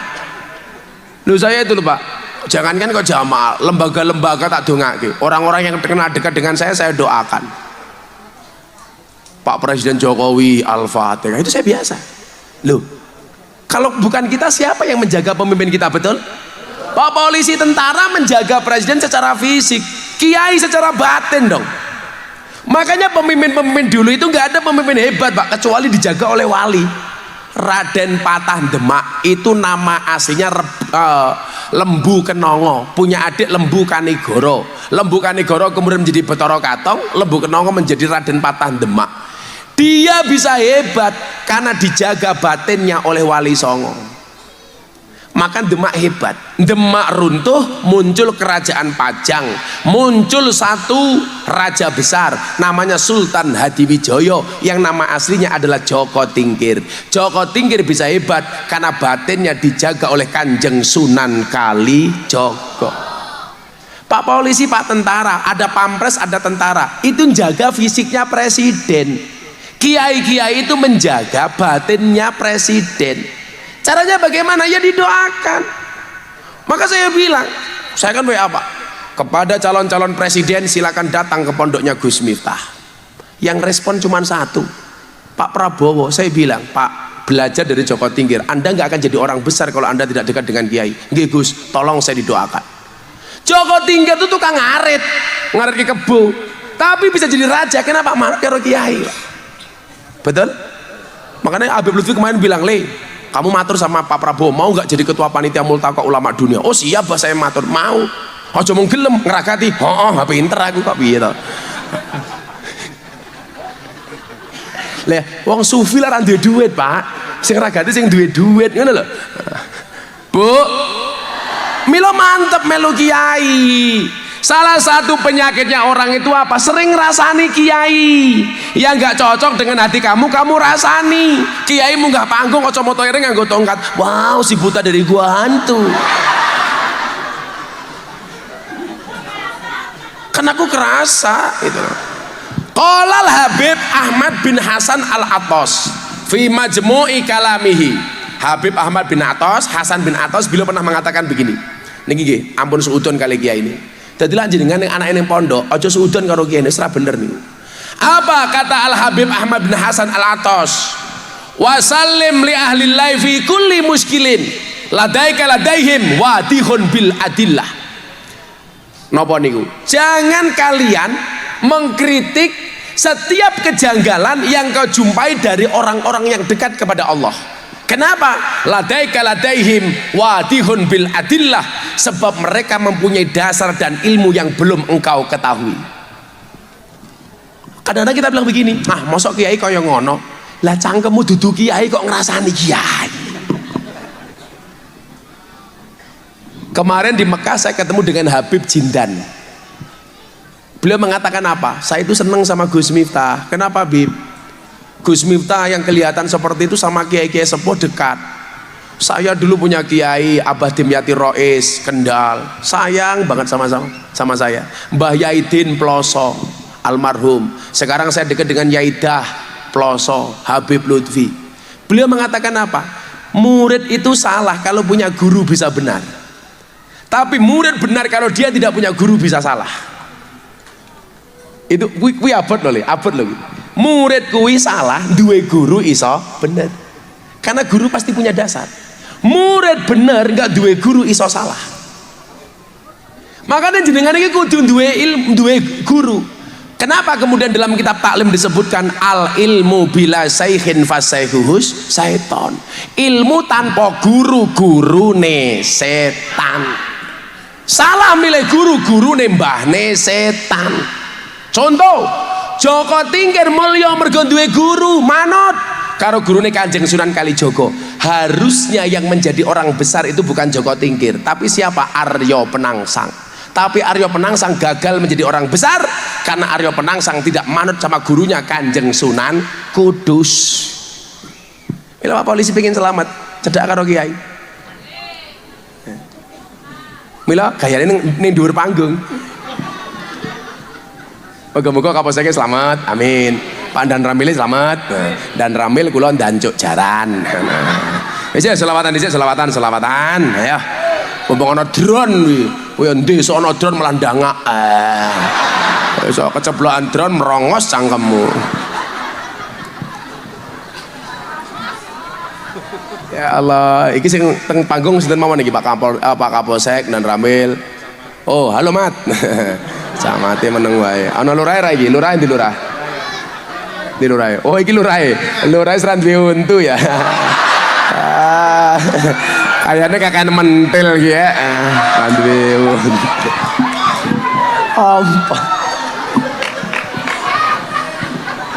Loh saya itu loh, Pak. Jangankan kok jamaah, lembaga-lembaga tak dongake. Orang-orang yang kenal dekat dengan saya doakan. Pak Presiden Jokowi Al-Fatihah, itu saya biasa. Loh, kalau bukan kita siapa yang menjaga pemimpin kita, betul? Pak polisi tentara menjaga presiden secara fisik, kiai secara batin dong. Makanya pemimpin-pemimpin dulu itu nggak ada pemimpin hebat, Pak, kecuali dijaga oleh wali. Raden Patah Demak itu nama aslinya Lembu Kenongo, punya adik Lembu Kanigoro. Lembu Kanigoro kemudian menjadi Bathara Katong, Lembu Kenongo menjadi Raden Patah Demak. Dia bisa hebat karena dijaga batinnya oleh Wali Songo. Maka Demak hebat. Demak runtuh, muncul kerajaan Pajang, muncul satu raja besar namanya Sultan Hadiwijoyo yang nama aslinya adalah Joko Tingkir. Joko Tingkir bisa hebat karena batinnya dijaga oleh Kanjeng Sunan Kalijogo. Pak polisi, Pak tentara, ada pampres, ada tentara, itu menjaga fisiknya presiden. Kiai-kiai itu menjaga batinnya presiden. Caranya bagaimana? Ya didoakan. Maka saya bilang, saya kan WA, Pak, kepada calon-calon presiden silakan datang ke pondoknya Gus Miftah. Yang respon cuma satu, Pak Prabowo. Saya bilang, Pak, belajar dari Joko Tingkir, Anda nggak akan jadi orang besar kalau Anda tidak dekat dengan kiai. Nggih Gus, tolong saya didoakan. Joko Tingkir itu tukang ngarit ke kebo, tapi bisa jadi raja. Kenapa? Marah karo kiai, Pak. Betul? Makanya Habib Lutfi kemarin bilang, Le, kamu matur sama Pak Prabowo, mau nggak jadi ketua panitia multaqo ulama dunia? Oh siap, Pak, saya matur. Mau. Aja mung gelem ngragati. Heeh, pinter aku kok piye to. Lah, wong sufi lah ra duwe duit, Pak. Sing ragati sing duwe duit, ngono lho. Bu, milo mantep melu kiai. Salah satu penyakitnya orang itu apa? Sering rasani kiai yang nggak cocok dengan hati kamu rasani. Kiai munggah panggung kacamata ireng nganggo tongkat. Wow, si buta dari gua hantu. Kan aku kerasa itu. Qolal Habib Ahmad bin Hasan Al-Attas fi majmu'i kalamihi. Habib Ahmad bin Attas, Hasan bin Attas, beliau pernah mengatakan begini. Niki nggih, ampun suudon kali kiai ini. Dadi lanjenengan ning anak ning pondok, aja suudon karo kiai ini, ora bener niku. Apa kata Al Habib Ahmad bin Hasan Al-Attas? Wa sallim li ahli fi kulli muskilin ladaika ladaihim wadihun bil adillah. Napa niku? Jangan kalian mengkritik setiap kejanggalan yang kau jumpai dari orang-orang yang dekat kepada Allah. Kenapa? Ladaika ladaihim wadihun bil adillah, sebab mereka mempunyai dasar dan ilmu yang belum engkau ketahui. Kadang-kadang kita bilang begini, mosok kiai kaya ngono. Lah cangkemmu dudu kiai kok ngrasani kiai. Kemarin di Mekah saya ketemu dengan Habib Jindan. Beliau mengatakan apa? Saya itu senang sama Gus Miftah. Kenapa, Bib? Gus Miftah yang kelihatan seperti itu sama kiai-kiai sepuh dekat. Saya dulu punya kiai Abah Dimyati Rois Kendal, sayang banget sama saya. Mbah Yaidin Ploso almarhum. Sekarang saya dekat dengan Yaidah Ploso, Habib Lutfi. Beliau mengatakan apa? Murid itu salah kalau punya guru bisa benar. Tapi murid benar kalau dia tidak punya guru bisa salah. Itu kuwi abot lho, abot lho. Murid kuwi salah, duwe guru iso bener. Karena guru pasti punya dasar. Murid bener nggak duwe guru iso salah. Makanya jenengan iki kudu duwe ilmu, duwe guru. Kenapa kemudian dalam kitab taklim disebutkan al ilmu bila saikhin fasaihuhus syaiton. Ilmu tanpa guru, gurune setan. Salah milih guru nembahne setan. Contoh, Joko Tingkir mulya mergo duwe guru, manut karo gurune Kanjeng Sunan Kalijaga. Harusnya yang menjadi orang besar itu bukan Joko Tingkir, tapi siapa? Arya Penangsang. Tapi Arya Penangsang gagal menjadi orang besar karena Arya Penangsang tidak manut sama gurunya Kanjeng Sunan Kudus. Bila Pak Polisi pengen selamat, cedak karo kiai. Mila gayane ning dhuwur panggung. Moga-moga Kapolseknya selamat, amin. Pak Dan Ramil selamat, Dan Ramil kula ndancuk jaran. Wis selawatan dhisik, selawatan. Ayo. Mumpung ana drone kuwi. Kowe endi sok ana drone malah ndangak. Iso keceblokan drone merongos cangkemmu. Ya Allah, iki sing teng panggung sinten mawon iki Pak Kapolsek Dan Ramil. Oh, halo Mat. Camate meneng wae. Ana lurahe ra iki? Lurah endi lurah? Di lurahe. Oh, iki lurahe. Lurahe seran duwe untu ya. Kayaknya kakak mentil gitu ya. Seran duwe untu. Ampun.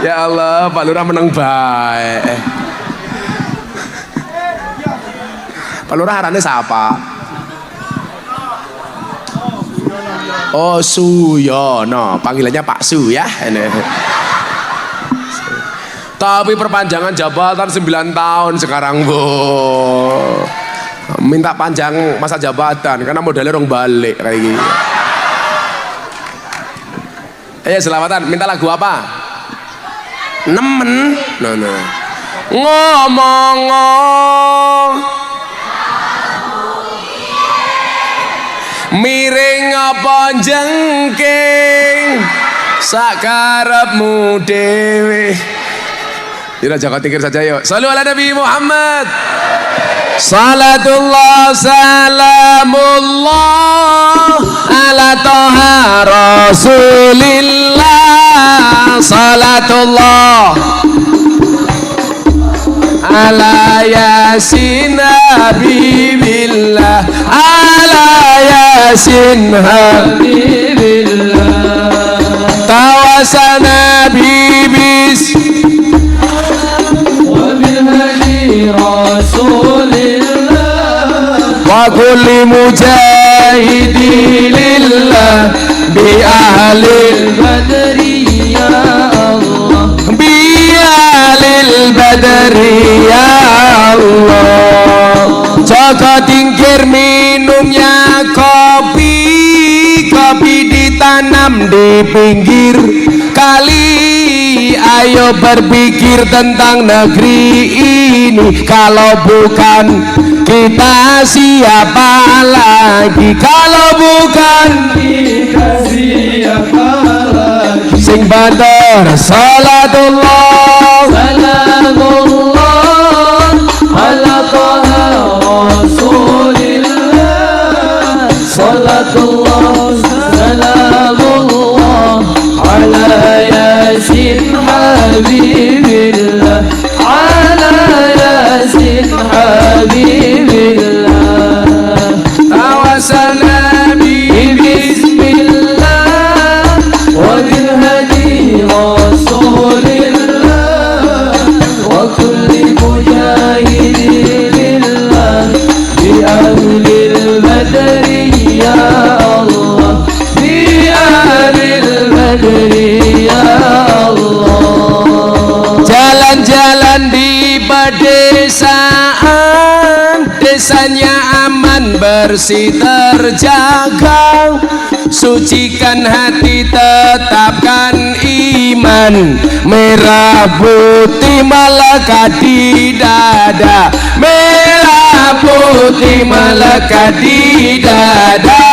Ya Allah, Pak Lurah meneng bae. Pak Lurah arane siapa? Oh, Suyono, panggilannya Pak Su ya. Tapi perpanjangan jabatan 9 tahun sekarang, Bu. Minta panjang masa jabatan karena modalnya orang balik kayak gini. Selamatan, minta lagu apa? Nemen. Nah. Ngomong miring apa jengking sakarepmu dewe. Yaudah Joko Tingkir saja yuk. Shallu ala Nabi Muhammad. Salatullah salamullah ala toha rasulillah. Salatullah ala yasin habibillah, ala yasin habibillah, tawasana bibis wa bilhadi rasulillah wa kulli mujahidi lillah bi ahlil badri ya Allah, bi ahlil badri ya Allah. Joko Tingkir minumnya kopi ditanam di pinggir kali. Ayo berpikir tentang negeri ini, kalau bukan kita siapa lagi? Kalau bukan kita siapa lagi? Sing banter salatullah salamullah ala toha rasulillah. Salatullah salamullah ala yasin habibillah, ala yasin habibillah, tawasana bismillah wa bilhadi rasulillah wa kulli mujahidin lillah bi ahlil badri ya Allah, bi ahlil badri ya Allah. Jalan-jalan di pedesaan, desanya aman bersih terjaga, sucikan hati tetapkan iman, merah putih melekat di dada, merah putih melekat di dada.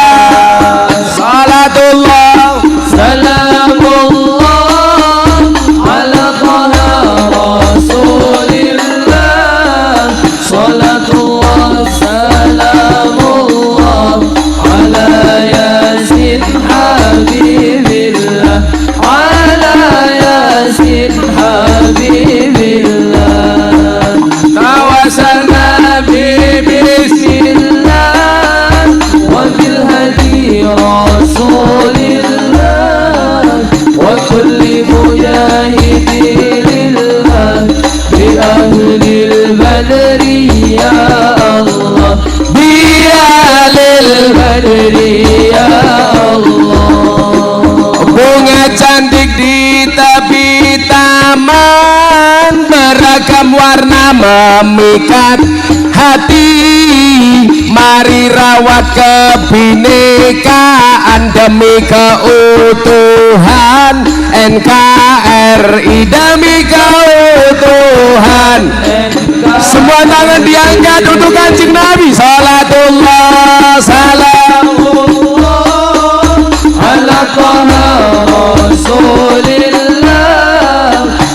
Salatullah salamullah ala toha rasulillah. Salatullah salamullah ala yasin habibillah, ala yasin habibillah, tawasana bismillah wa bilhadi beragam warna memikat hati, mari rawat kebinekaan demi keutuhan NKRI, demi keutuhan. Semua tangan diangkat untuk Kanjeng Nabi. Salatullah salamullah ala Taha Rasulillah.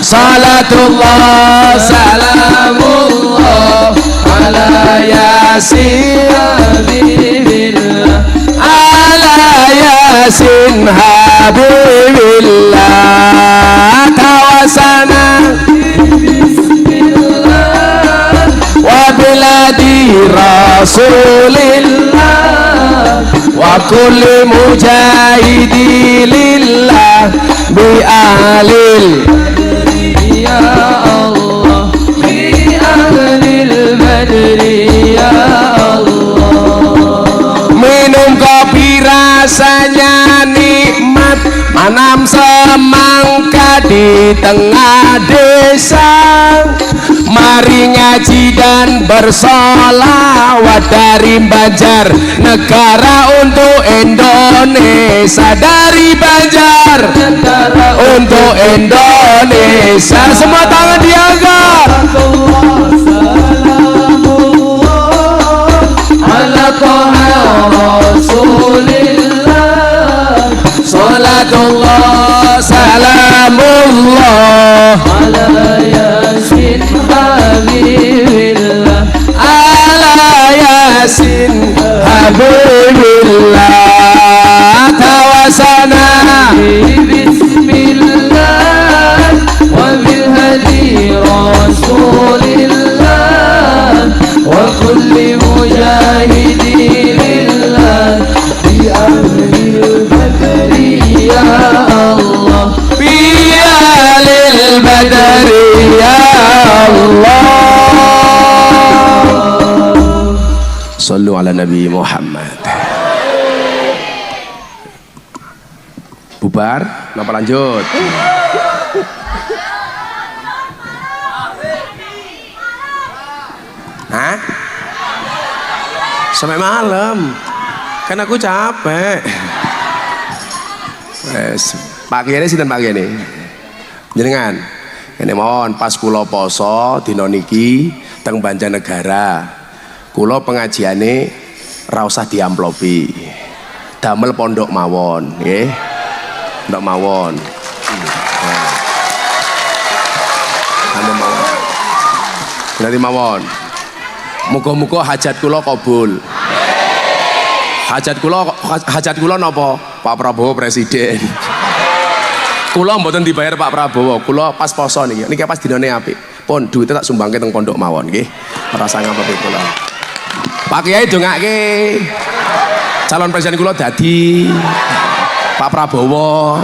Salatullah salamullah ala Yasin Habibillah, ala Yasin Habibillah. Tawasana wabiladi Rasulillah wa kulli mujahidi lillah bi ahlil ya Allah, bi ahlil badri ya Allah. Minum kopi rasanya nikmat, manam semangka di tengah desa, mari ngaji dan bersolawat dari Banjar negara untuk Indonesia, dari Banjar negara untuk Indonesia. Semua tangan diangkat. Ala Taha Rasulillah. Salatullah salamullah ala Yasin Habibillah, ala Yasin Habibillah. Tawasana bismillah wa bil hadi Rasulillah wa kulli mujahidi lillah bi ahlil badri ya Allah, bi ahlil badri ya Allah. Sallu ala Nabi Muhammad. Bubar, kenapa lanjut? Hah? Sampai malam. Kan aku capek. Pak Kiai sinten Pak Kiai? Jenengan. Ini mohon pas kula poso dina niki teng Banjarnegara. Kula pengajiane ra usah diamplopi. Damel pondok mawon, nggih. Pondok mawon. Damel mawon. Berarti mawon. Muga-muga hajat kula kabul. Hajat kula napa? Pak Prabowo presiden. Kula mboten dibayar Pak Prabowo, kula pas poso niki. Niki pas dinane apik. Pun duwite tak sumbangke teng pondok mawon nggih. Ora sangka apa kula. Pak Kiai dongake. Calon presiden kula dadi Pak Prabowo.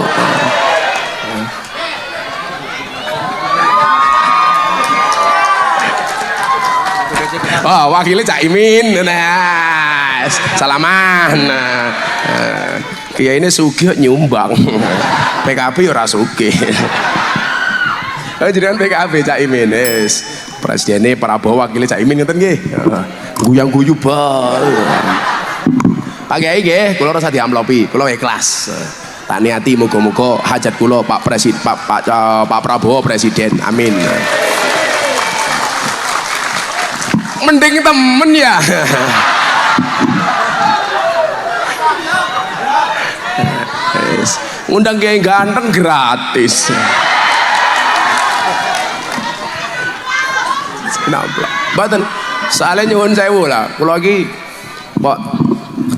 Oh, wakilnya Cak Imin. Nah, salaman. Kiai ini sugih nyumbang. PKB ora sugih. Jenengan PKB Cak Imin. Presidennya Prabowo, wakilnya Cak Imin ngeten nggih. Guyang-guyu bal. Pak Kiai nggih, kula ora usah diamplopi, kula ikhlas. Tak niati muga-muga hajat kula Pak Prabowo presiden. Amin. Mending temen ya. Ngundang Kiai ganteng gratis. Kenapa? Baten, soalnya nyuwun sewu lah. Kulo lagi, kok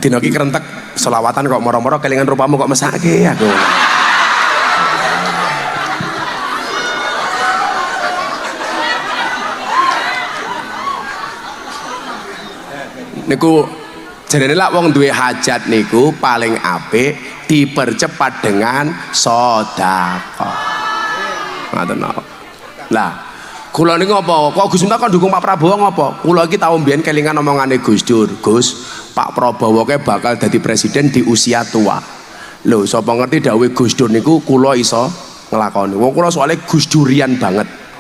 dina iki kerentek selawatan kok moro-moro kelingan rupamu kok mesake aku. Niku jarene lak wong duwe hajat niku paling apik dipercepat dengan sedekah. Ngoten napa. Lah, kula niku apa? Kok Gus Miftah kok dukung Pak Prabowo ngopo? Kula iki tau mbiyen kelingan omongane Gus Dur, Gus, Pak Prabowo ke bakal dadi presiden di usia tua. Lho, sapa ngerti dawuhe Gus Dur niku kula iso nglakoni. Wong kula soalnya Gus Durian banget.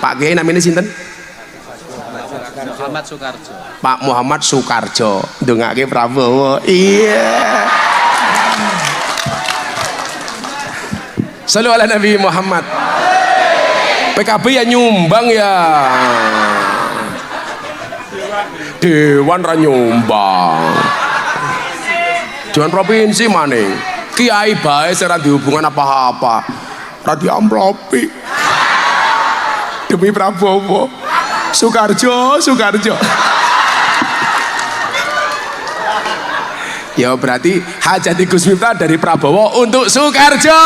Pak Kiai namanya sinten? Muhammad Soekarjo. Pak Muhammad Soekarjo ndongake Prabowo. Iya. Shallu ala Nabi Muhammad. PKB ya nyumbang ya. Dewan ra nyumbang. Dewan provinsi maning. Kiai bae ora dihubungan apa-apa. Ra diamplopi. Demi Prabowo. Soekarjo. Ya berarti hajat Gus Miftah dari Prabowo untuk Soekarjo.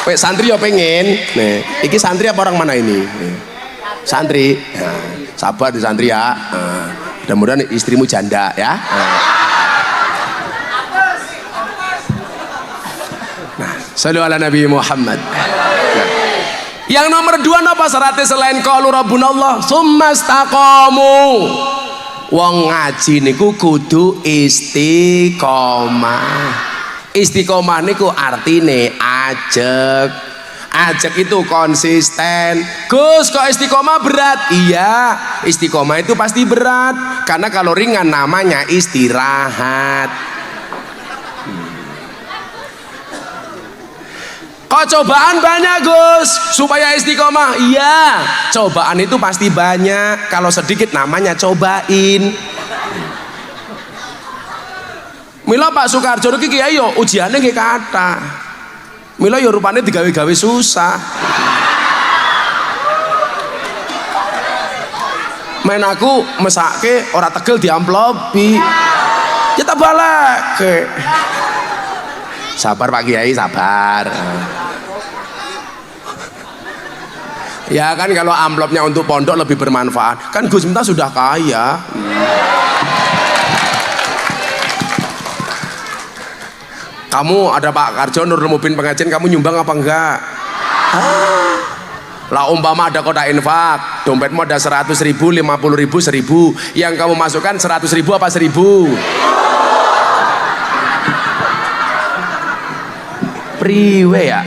Weh santri ya pengen. Nih, iki santri apa orang mana ini? Nih. Santri. Nah, sabar di santri ya. Mudah-mudahan istrimu janda ya. Nah, sallu ala Nabi Muhammad. Yang nomor 2 napa syaratnya selain qaulu rabbunallah summastaqamu. Wong ngaji niku kudu istiqomah. Istiqomah niku artine ajeg. Ajeg itu konsisten. Gus kok istiqomah berat? Iya, istiqomah itu pasti berat. Karena kalau ringan namanya istirahat. Kok cobaan banyak Gus supaya istiqomah? Iya, cobaan itu pasti banyak. Kalau sedikit namanya cobain. Mila Pak Soekarjo iki kiai yo ujiane nggih kathah. Mila yo rupane digawe-gawe susah. Main aku mesake ora tegel diamplopi. Ya tak balake. Sabar Pak Kiai, sabar. Ya kan kalau amplopnya untuk pondok lebih bermanfaat. Kan Gus Miftah sudah kaya. Kamu ada Pak Karjo Nurul Mubin pengajian, kamu nyumbang apa enggak? Lah umpama ada kotak infak, dompetmu ada 100.000, 50.000, 1.000, yang kamu masukkan 100.000 apa 1.000? Priwe ya?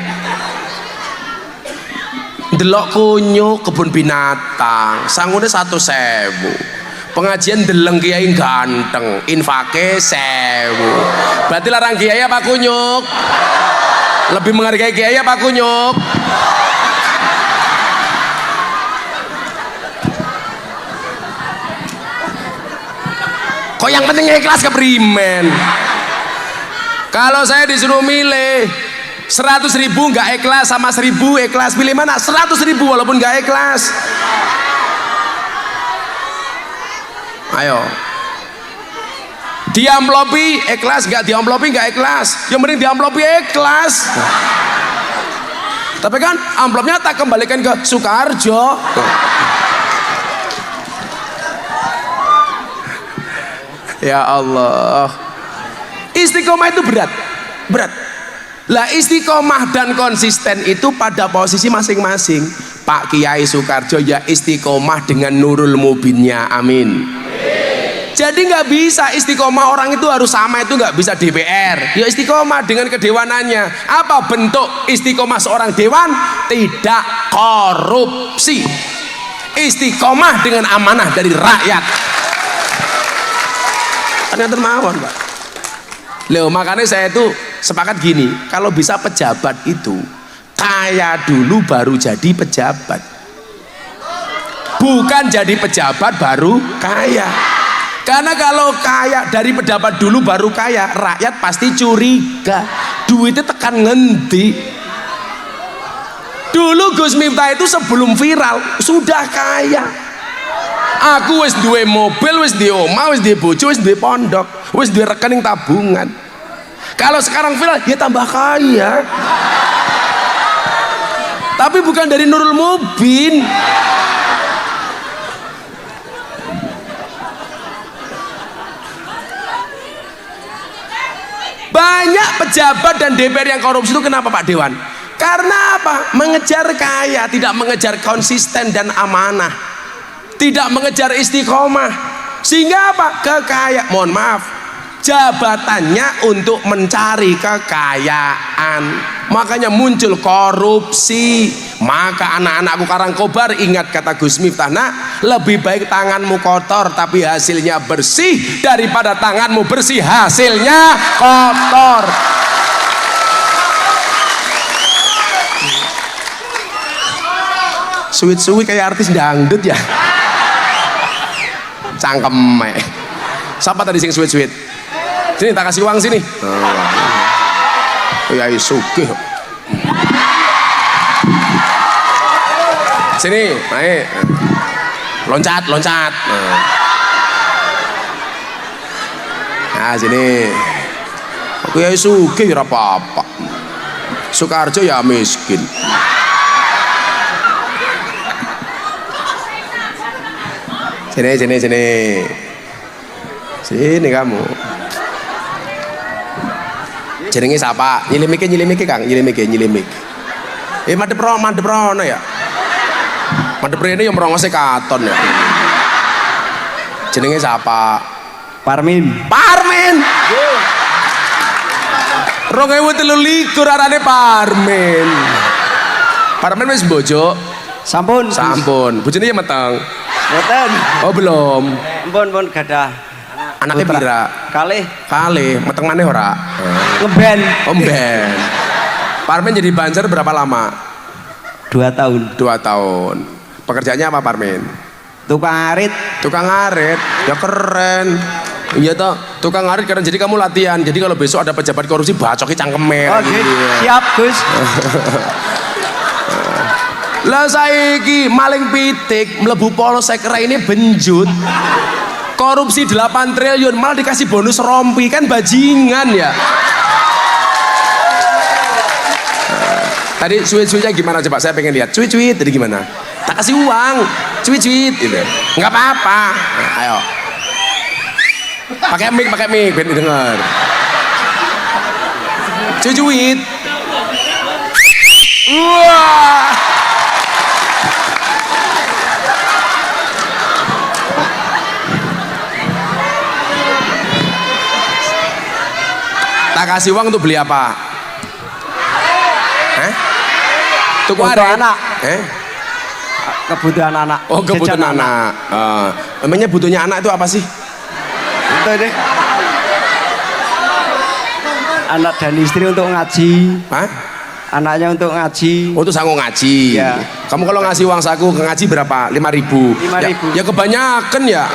Delok kunyuk kebun binatang, sangune 100.000. Pengajian deleng kiai ganteng, infake 1.000. Berarti larang kiai apa kunyuk? Lebih menghargai kiai apa kunyuk? Kok yang penting ikhlas keprimen? Kalau saya disuruh milih 100.000 nggak ikhlas sama 1.000 ikhlas, pilih mana? 100.000 walaupun nggak ikhlas. Ayo, diamplopi ikhlas, nggak diamplopi nggak ikhlas. Yang penting diamplopi ikhlas. Tapi kan amplopnya tak kembalikan ke Soekarjo. Ya Allah, istiqomah itu berat. Lah istiqomah dan konsisten itu pada posisi masing-masing. Pak Kiai Soekarjo ya istiqomah dengan nurul mubinnya, amin. Jadi nggak bisa istiqomah orang itu harus sama, itu nggak bisa DPR. Ya istiqomah dengan kedewanannya. Apa bentuk istiqomah seorang dewan? Tidak korupsi. Istiqomah dengan amanah dari rakyat. Ternyata mawon Pak. Loh, makanya saya itu sepakat gini, kalau bisa pejabat itu kaya dulu baru jadi pejabat, bukan jadi pejabat baru kaya. Karena kalau kaya dari pejabat dulu baru kaya, rakyat pasti curiga duitnya tekan ngendi. Dulu Gus Miftah itu sebelum viral sudah kaya. Aku wis duwe mobil, wis duwe omah, wis duwe bojo, wis duwe pondok, wis duwe rekening tabungan. Kalau sekarang viral ya tambah kaya. Tapi bukan dari Nurul Mubin. Banyak pejabat dan DPR yang korupsi itu kenapa Pak Dewan? Karena apa? Mengejar kaya, tidak mengejar konsisten dan amanah, tidak mengejar istiqomah. Sehingga apa? Kekayaan, mohon maaf, jabatannya untuk mencari kekayaan, makanya muncul korupsi. Maka anak-anakku Karangkobar, ingat kata Gus Miftah, nak, lebih baik tanganmu kotor tapi hasilnya bersih daripada tanganmu bersih hasilnya kotor. Suwit-suwit kayak artis dangdut ya, cangkem. Siapa tadi sing suwit-suwit? Sini tak kasih uang sini. Ya sugih. Sini, naik. Loncat. Nah, sini. Aku ya sugih ora apa-apa. Sukarjo ya miskin. Sini kamu. Jenenge siapa? Nyilimike Kang, nyilimik. Madhep rono ya. Madhep rene ya merongose katon ya. Jenenge siapa? Parmin. 2023 arane Parmin. Parmin wis bojo. Sampun. Bojone ya meteng. Mboten. Oh belum. Pun gadah. Anaknya pira? Kalih, meteng maneh ora? Ngeben. Omben. Parmin jadi banser berapa lama? 2 tahun. 2 tahun. Pekerjaannya apa Parmin? Tukang arit. Ya keren. Iya toh, tukang arit keren. Jadi kamu latihan. Jadi kalau besok ada pejabat korupsi, bacoki cangkeme. Oh, gitu. Siap, Gus. Lah saiki maling pitik mlebu polsek ini benjut. Korupsi 8 triliun malah dikasih bonus rompi, kan bajingan ya. Tadi cuit-cuitnya gimana coba, saya pengen lihat. Cuit-cuit tadi gimana? Tak kasih uang, cuit-cuit gitu. Enggak apa-apa. Nah, ayo. Pakai mic biar didengar. Cuit-cuit. Wah. Tak kasih uang untuk beli apa? Tuku anak. Kebutuhan anak. Oh, kebutuhan anak. Emangnya butuhnya anak itu apa sih? Itu deh. Anak dan istri untuk ngaji. Hah? Anaknya untuk ngaji. Oh, itu sanggup ngaji. Ya. Kamu kalau ngasih uang saku ke ngaji berapa? 5.000. 5.000. Ya kebanyakan ya.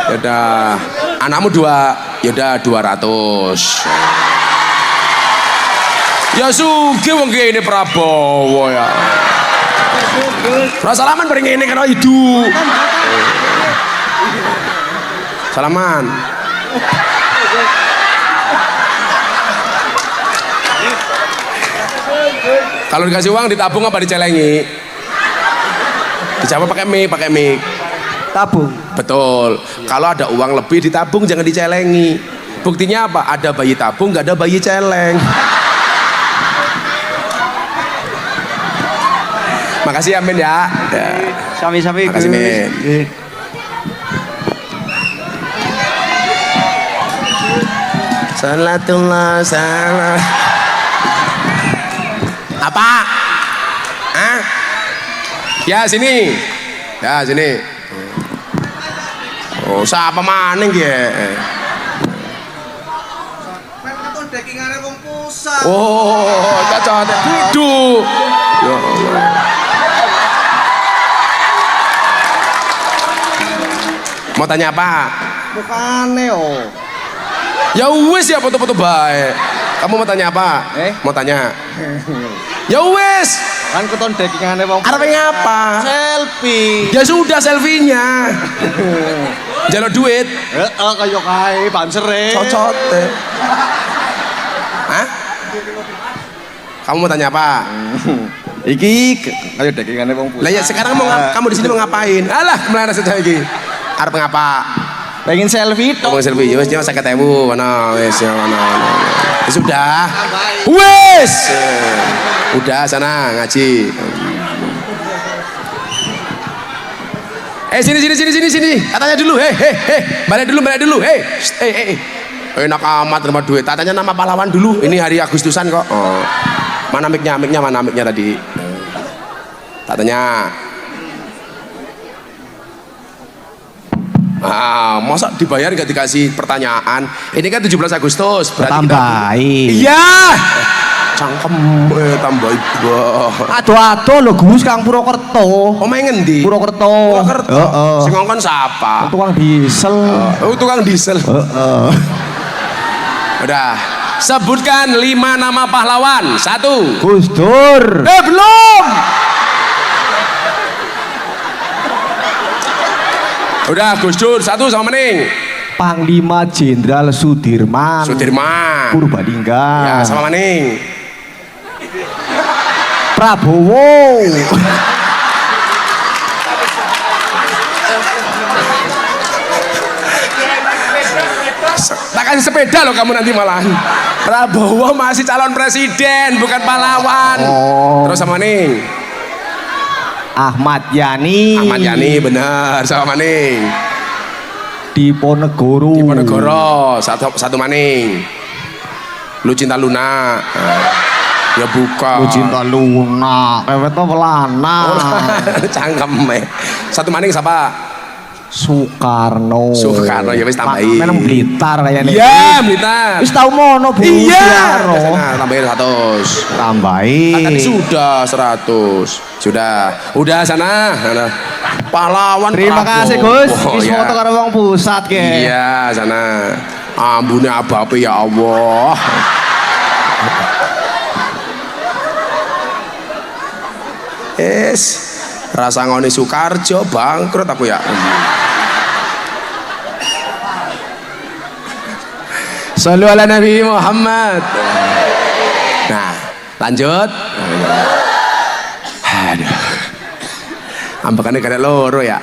Yaudah, anakmu 2, yaudah 200. Ya sugih wong kene Prabowo ya. Salaman bareng ngene karo idu. Salaman. Kalau dikasih uang ditabung apa dicelengi? Dijawab pakai mic. Tabung. Betul. Kalau ada uang lebih ditabung, jangan dicelengi. Buktinya apa? Ada bayi tabung, nggak ada bayi celeng. Makasih ya Men ya. Sami-sami. Makasih Men. Salatullah salam. Apa? Hah? Ya sini. Oh, siapa maning ya? Dekingane wong pusat. Oh, cocok. Duduk. Ya Allah. Mau tanya apa? Bukane oh. Ya wis ya foto-foto baik. Kamu mau tanya apa? Mau tanya. Ya wis. Kan keton dekingane wong. Arep ngapa? Selfie. Ya sudah selfie-nya. Jalur duit. Kaya kae bansere. Cocok deh. Hah? Kamu mau tanya apa? Iki kaya dekingane wong pusat. Lah ya sekarang kamu di sini mau ngapain? Alah, kemana saja iki? Arep ngapa? Pengen selfie tok. Ngomong selfie, ya wis 50.000, mana wis ya mana. Ya sudah. Wis. Udah sana ngaji. Sini. Katanya dulu, balik dulu, enak amat terima duit. Tatanya nama pahlawan dulu. Ini hari Agustusan kok. Oh. Mana mic-nya tadi? Tatanya. Masa dibayar gak dikasih pertanyaan? Ini kan 17 Agustus. Tambahi. Iya. Cangkem tambahi. Ado-ado lho Gus Kang Purwokerto. Omae ngendi? Purwokerto. Heeh. Sing ngongkon sapa? Tukang diesel. Tukang diesel. Heeh. Udah. Sebutkan 5 nama pahlawan. 1. Gus Dur. Belum. Udah Gus Dur 1 sama Mening. Panglima Jenderal Sudirman. Purbalingga. Ya sama Mening. Prabowo. Tak kasih sepeda loh kamu nanti malahan. Prabowo masih calon presiden bukan pahlawan. Terus sama Mening. Ahmad Yani bener sama Maning. Diponegoro satu Maning. Lu cinta Luna. Ya buka. Lu cinta Luna Pepet to pelana. Cangkem. Satu Maning siapa? Soekarno ya wis tambahi. Meneng Blitar kayaknya. Iya Blitar. Wis tau mono Bu. Iya. Tambahin 100. Tambahin. Tadi sudah 100. Udah sana. Pahlawan. Terima kasih Gus. Wis Ya. foto karo wong pusat ke. Iya sana. Ambune abape ya Allah. Rasa ngoni Soekarjo bangkrut aku ya. Shallu ala Nabi Muhammad. Nah, lanjut. Aduh. Ambekannya kada loro ya.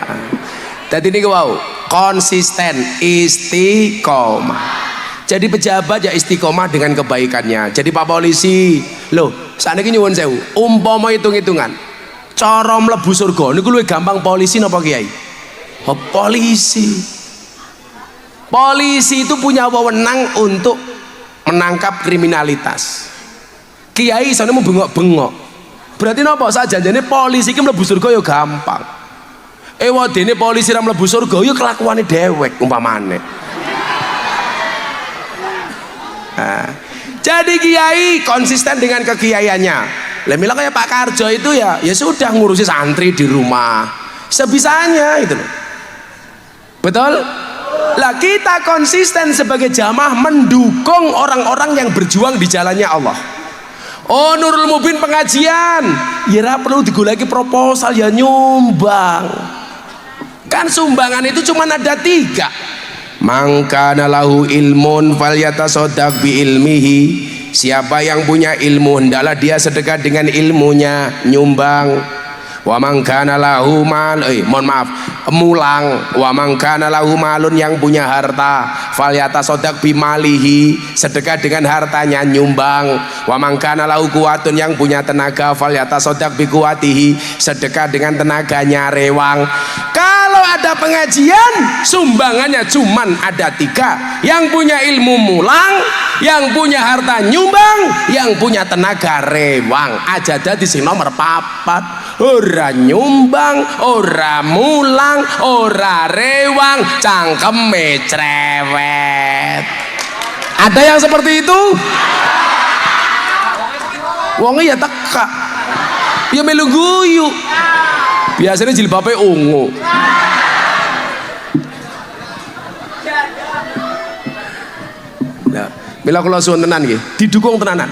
Tadi ini wow, konsisten istiqomah. Jadi pejabat ya istiqomah dengan kebaikannya. Jadi Pak Polisi, loh, saat ini nyuwun sewu, umpama hitung-hitungan. Cara mlebu surga niku luwih gampang polisi napa kiai? Polisi. Polisi itu punya wewenang untuk menangkap kriminalitas. Kiai sana mau bengok-bengok. Berarti napa sajanjane polisi ki mlebu surga ya gampang. Wadene polisi ra mlebu surga ya kelakuane dewek umpamane. Jadi kiai konsisten dengan kekiaiannya. Lah mila kayak Pak Karjo itu ya sudah ngurusi santri di rumah sebisanya itu loh. Betul? Lah kita konsisten sebagai jamaah mendukung orang-orang yang berjuang di jalannya Allah. Oh Nurul Mubin pengajian, ya ra perlu digoleki proposal ya nyumbang. Kan sumbangan itu cuma ada 3. Mangkana lahu ilmun falyatasaddaq bi ilmihi. Siapa yang punya ilmu hendaklah dia sedekah dengan ilmunya, nyumbang. Wa man kana lahu mal mulang wa man kana lahu malun, yang punya harta falyatasaddaq bimalihi, sedekah dengan hartanya, nyumbang. Wa man kana lahu quwatun, yang punya tenaga falyatasaddaq biquwatihi, sedekah dengan tenaganya, rewang. Kalau ada pengajian sumbangannya cuman ada 3, yang punya ilmu mulang, yang punya harta nyumbang, yang punya tenaga rewang. Aja dadi sing nomor 4. Ora nyumbang, ora mulang, ora rewang, cangkeme cerewet. Ada yang seperti itu? Wongnya ya teka, ya melu guyu. Biasanya jilbabnya ungu. Nah, bila kalau suwun tenan nggih, didukung tenanan.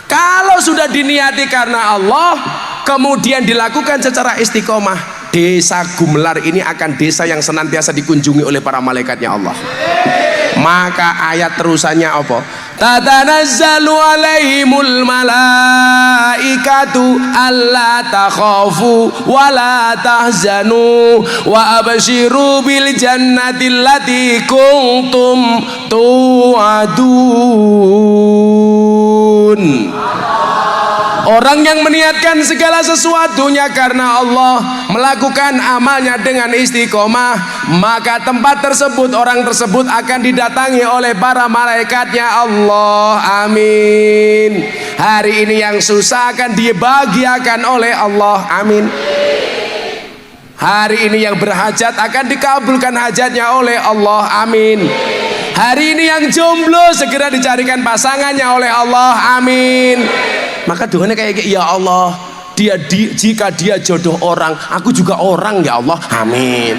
Kalau sudah diniati karena Allah, kemudian dilakukan secara istiqomah, desa Gumelar ini akan desa yang senantiasa dikunjungi oleh para malaikatnya Allah. Maka ayat terusannya apa? Tatanazzalu alaihimul malaikatu alla takhafu wa la tahzanu wa abshiru bil jannati allati kuntum tu'adun. Orang yang meniatkan segala sesuatunya karena Allah, melakukan amalnya dengan istiqomah, maka tempat tersebut, orang tersebut akan didatangi oleh para malaikatnya Allah. Amin. Hari ini yang susah akan dibahagiakan oleh Allah. Amin. Hari ini yang berhajat akan dikabulkan hajatnya oleh Allah. Amin. Hari ini yang jomblo segera dicarikan pasangannya oleh Allah. Amin. Maka doanya kayak ya Allah, jika dia jodoh orang, aku juga orang ya Allah. Amin.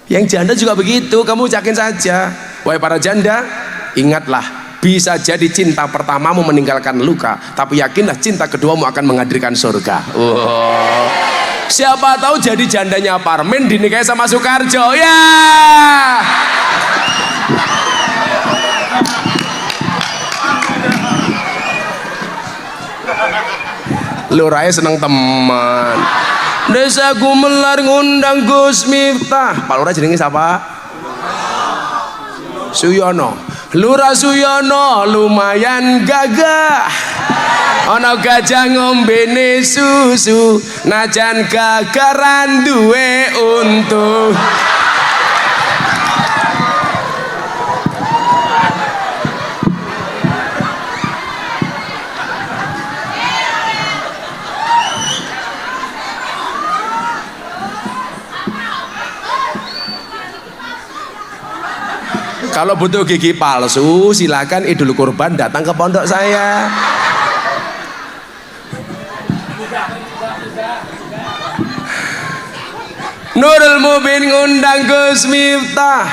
Yang janda juga begitu, kamu ucapin saja. Wahai para janda, ingatlah, bisa jadi cinta pertamamu meninggalkan luka, tapi yakinlah cinta keduamu akan menghadirkan surga. Wow. Siapa tahu jadi jandanya Parmin dinikahi sama Soekarjo ya. Lurahnya seneng teman. Desa Gumelar ngundang Gus Miftah. Pak Lurah jenenge siapa? Suyono. Lurah Suyono lumayan gagah. Ana gajah ngombene susu, najan gagaran duwe untu. Kalau butuh gigi palsu, silakan Idul Kurban datang ke pondok saya. Nurul Mubin ngundang Gus Miftah.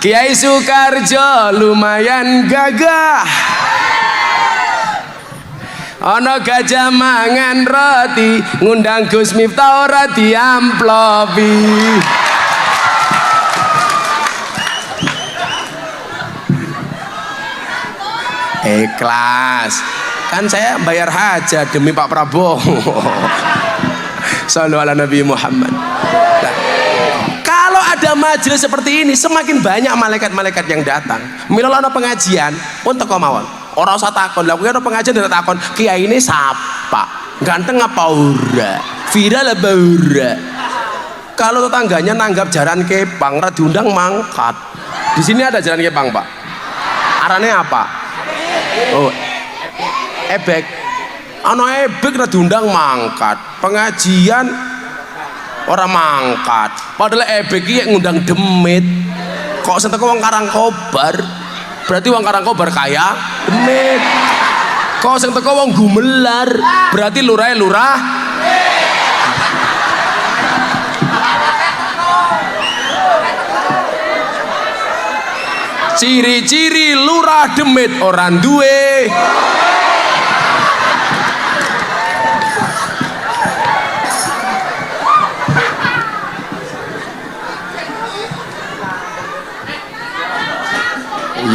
Kiai Soekarjo lumayan gagah. Ana gajah mangan roti, ngundang Gus Miftah ora diamplopi. Ikhlas, kan saya bayar hajat demi Pak Prabowo. Sallu ala Nabi Muhammad. Nah, kalau ada majelis seperti ini, semakin banyak malaikat-malaikat yang datang. Mila ana pengajian pun teko mawon. Ora usah takon, lha kuwi ana pengajian ndak takon, kiai ini sapa? Ganteng apa ora? Viral apa ora? Kalau tetangganya nanggap jaran kepang, ora diundang mangkat. Di sini ada jaran kepang, Pak. Arane apa? Oh, ebek. Ana ebek ora diundang mangkat. Pengajian ora mangkat. Padahal ebek iki ngundang demit. Kok sing teko wong Karangkobar? Berarti wong Karangkobar kaya demit. Kok sing teko wong Gumelar? Berarti lurahe lurah. Ciri-ciri lurah demit orang duwe.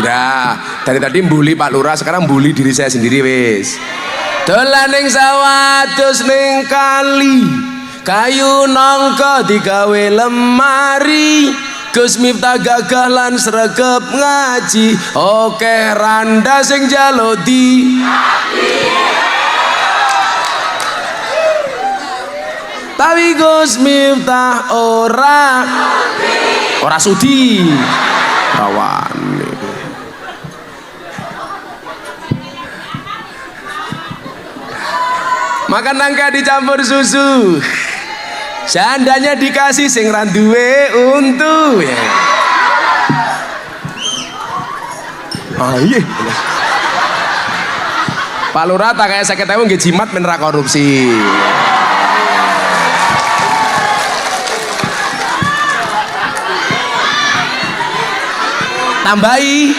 Iya, dari tadi bully Pak Lurah, sekarang bully diri saya sendiri wis. Dolan ning sawah terus ning kali, kayu nangka digawe lemari. Gus Miftah gagah lan sregep ngaji, oke randa sing jalodi. Tapi Gus Miftah ora sudi. Rawane. Makan nangka dicampur susu. Jandanya dikasih sing randuwe untu ya. Oh iya. Pak Lurah tak kayak sakit ewu nggih jimat men ra korupsi. Tambahi.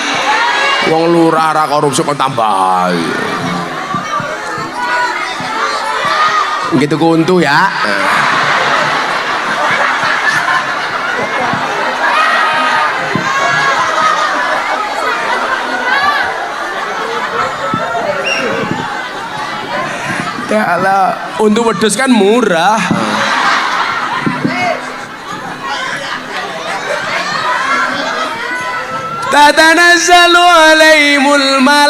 Wong lurah ra korupsi kok tambahi. Gitu untu ya. Ya Allah, untuk wedhus kan murah. tatanazzalu alaihimul malaikatu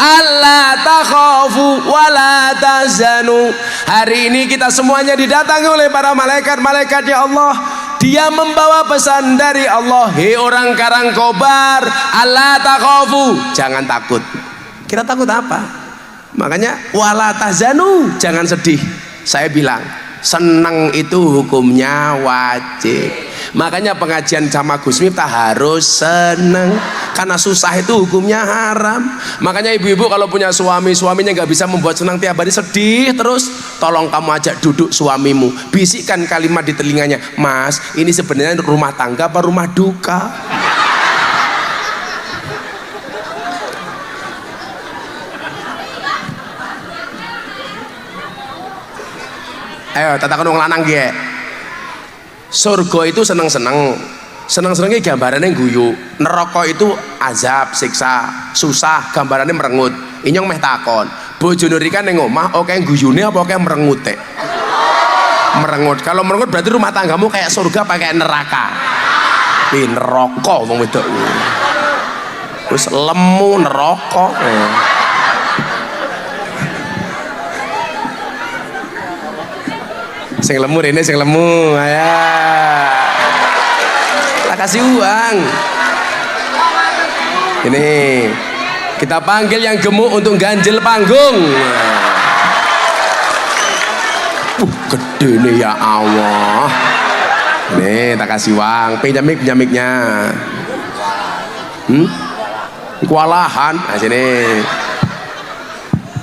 alla takhafu wala tahzanu. Hari ini kita semuanya didatangi oleh para malaikat-malaikat ya Allah. Dia membawa pesan dari Allah. Hei orang Karangkobar, alla takhafu, jangan takut. Kita takut apa? Makanya wala tahzanu, jangan sedih. Saya bilang senang itu hukumnya wajib. Makanya pengajian sama Gus Miftah harus senang, karena susah itu hukumnya haram. Makanya ibu-ibu kalau punya suami, suaminya nggak bisa membuat senang tiap hari, sedih terus, tolong kamu ajak duduk suamimu, bisikkan kalimat di telinganya, Mas, ini sebenarnya rumah tangga apa rumah duka? Ayo tatakan wong lanang ge. Surga itu seneng-seneng, seneng-senengnya gambarannya guyu. Neraka itu azab, siksa, susah, gambarannya merengut. Inyong meh takon, bojone Rika ning omah oke guyune apa oke merengute? Merengut. Kalau merengut berarti rumah tanggamu kayak surga apa kayak neraka? Neraka wong wedok. Terus lemu neraka. Sing lemu rene sing lemu ya. Tak kasih uang. Ini kita panggil yang gemuk untuk ganjil panggung. Gede nih ya Allah. Nih tak kasih uang. Pinjam miknya. Kewalahan. Nah sini.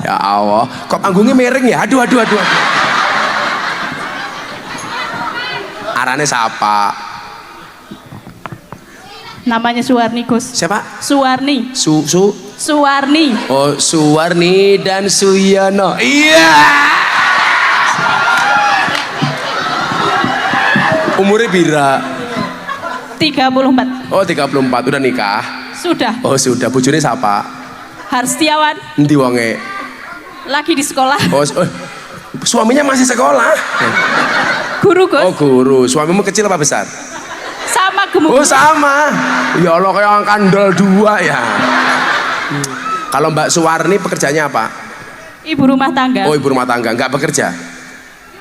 Ya Allah. Kok panggungnya miring ya? Aduh. Arane siapa? Namanya Suwarni, Gus. Siapa? Suwarni. Suwarni. Oh, Suwarni dan Suyono. Iya. Umurnya bira? 34. Oh, 34. Udah nikah? Sudah. Oh, sudah. Bojone siapa? Harstiawan. Endi wonge? Lagi di sekolah. Oh, suaminya masih sekolah. Guru, Gus. Oh, guru. Suamimu kecil apa besar? Sama gemuk. Oh, sama. Ya Allah, kayak orang kandol dua ya. Kalau Mbak Suwarni pekerjaannya apa? Ibu rumah tangga. Oh, ibu rumah tangga, nggak bekerja?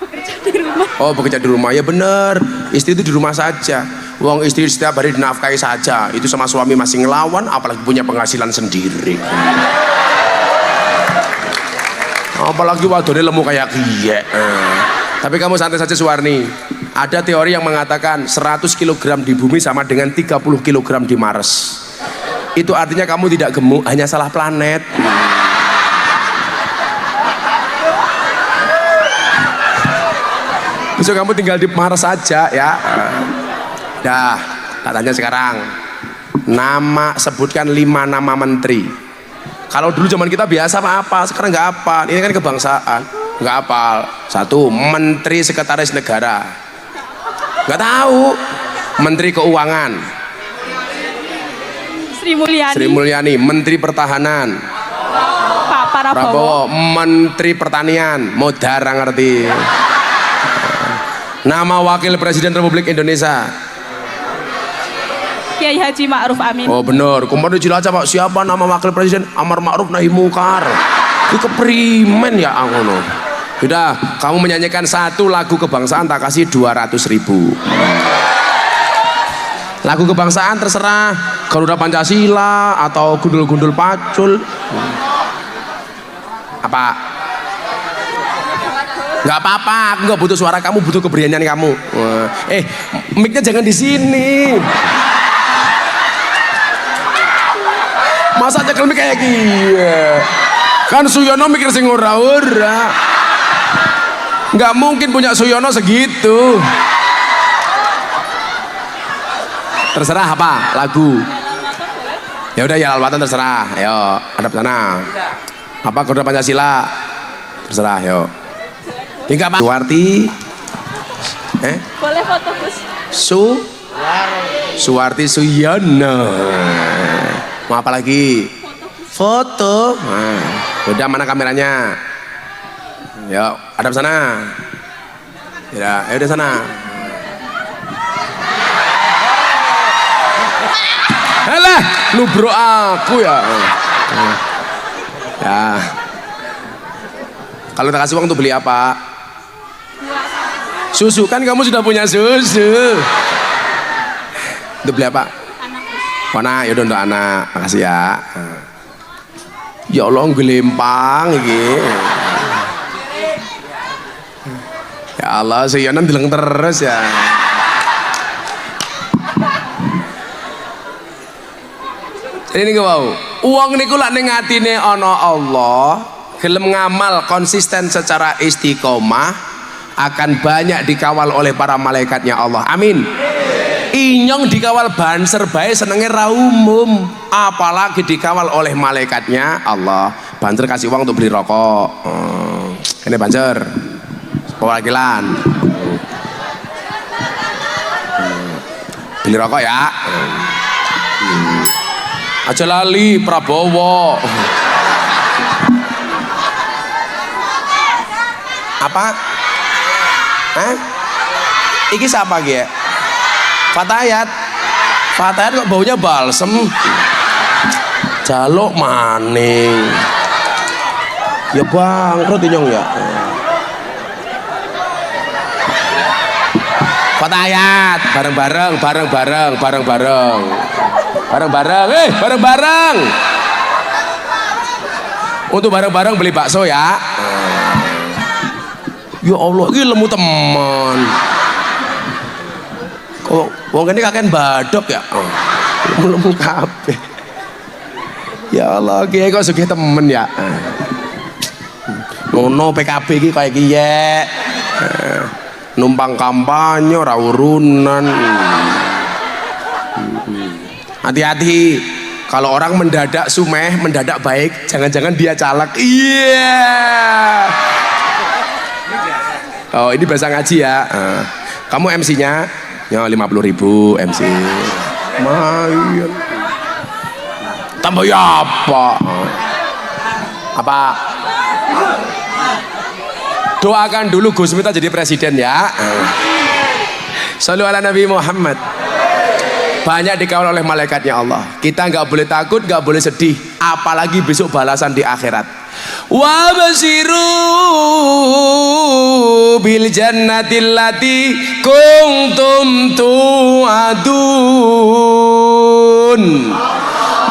Bekerja di rumah. Oh, bekerja di rumah. Ya bener, istri itu di rumah saja. Uang istri setiap hari dinafkahi saja. Itu sama suami masih ngelawan, apalagi punya penghasilan sendiri. Apalagi wadone lemu kayak gie. Tapi kamu santai saja Suwarni. Ada teori yang mengatakan 100 kg di bumi sama dengan 30 kg di Mars. Itu artinya kamu tidak gemuk, hanya salah planet. Besok kamu tinggal di Mars saja ya. Dah, tak tanya sekarang. Sebutkan 5 nama menteri. Kalau dulu zaman kita biasa apa? Sekarang nggak apa. Ini kan kebangsaan. Nggak hafal. 1, Menteri Sekretaris Negara. Nggak tahu. Menteri Keuangan. Sri Mulyani. Sri Mulyani. Menteri Pertahanan. Pak Prabowo. Menteri Pertanian. Modar ngerti. Nama Wakil Presiden Republik Indonesia. Kiai Haji Ma'ruf Amin. Oh benar. Kemarin Cilacap Pak, siapa nama Wakil Presiden? Amar Ma'ruf Nahi Mungkar. Itu keprimen ya angono. Sudah, kamu menyanyikan 1 lagu kebangsaan tak kasih 200.000. Lagu kebangsaan terserah, Garuda Pancasila atau gundul-gundul pacul. Apa? Nggak apa-apa, aku nggak butuh suara kamu, butuh keberanian kamu. Mic-nya jangan di sini. Masa cekel mic kayak gini? Kan Suyono mikir sing ora-ora. Nggak mungkin punya Suyono segitu. Terserah apa lagu. Ya udah ya Alwatan terserah. Ayo hadap sana. Apa Garuda Pancasila? Terserah yo. Hingga Pak Suwarti. Boleh foto, Gus? Suwarti Suyono. Mau apa lagi? Foto. Nah, udah mana kameranya? Ya, hadap sana. Ya, udah sana. Halah, nubruk aku ya. Ya. Kalau tak kasih uang tuh beli apa? Susu, kan kamu sudah punya susu. Untuk beli apa? Anak. Yaudah untuk anak. Makasih ya. Ya Allah, gelempang iki. Ya Allah, seyonan deleng terus ya. Ini nggak mau. Uang niku lak ning atine ana Allah, gelem ngamal konsisten secara istiqomah, akan banyak dikawal oleh para malaikatnya Allah. Amin. Inyong dikawal banser bae senenge ra umum, apalagi dikawal oleh malaikatnya Allah. Banser kasih uang untuk beli rokok. Ini banser. Perwakilan. Beli rokok ya. Aja lali Prabowo. Apa? Hah? Iki siapa ge? Fatayat. Fatayat kok baunya balsem. Jaluk maning. Ya bangkrut inyong ya. Fatayat, bareng-bareng. Bareng-bareng. Untuk bareng-bareng beli bakso ya. Ya Allah, ini lemu teman. Kok wong ini kakek badok ya? Lemu kabeh. Ya Allah, kiai kok sugih temen ya. Ngono PKB iki kayak iki ya. Numpang kampanye ora urunan. Hati-hati, kalau orang mendadak sumeh, mendadak baik, jangan-jangan dia caleg. Iya. Oh, ini bahasa ngaji ya. Kamu MC-nya ya 50.000 MC. Mayan. Tambah ya apa? Apa? Doakan dulu Gus Miftah jadi presiden ya. Shallu ala Nabi Muhammad. Banyak dikawal oleh malaikatnya Allah. Kita nggak boleh takut, nggak boleh sedih, apalagi besok balasan di akhirat. Wa basiru bil jannatil lati kuntum tu'adun.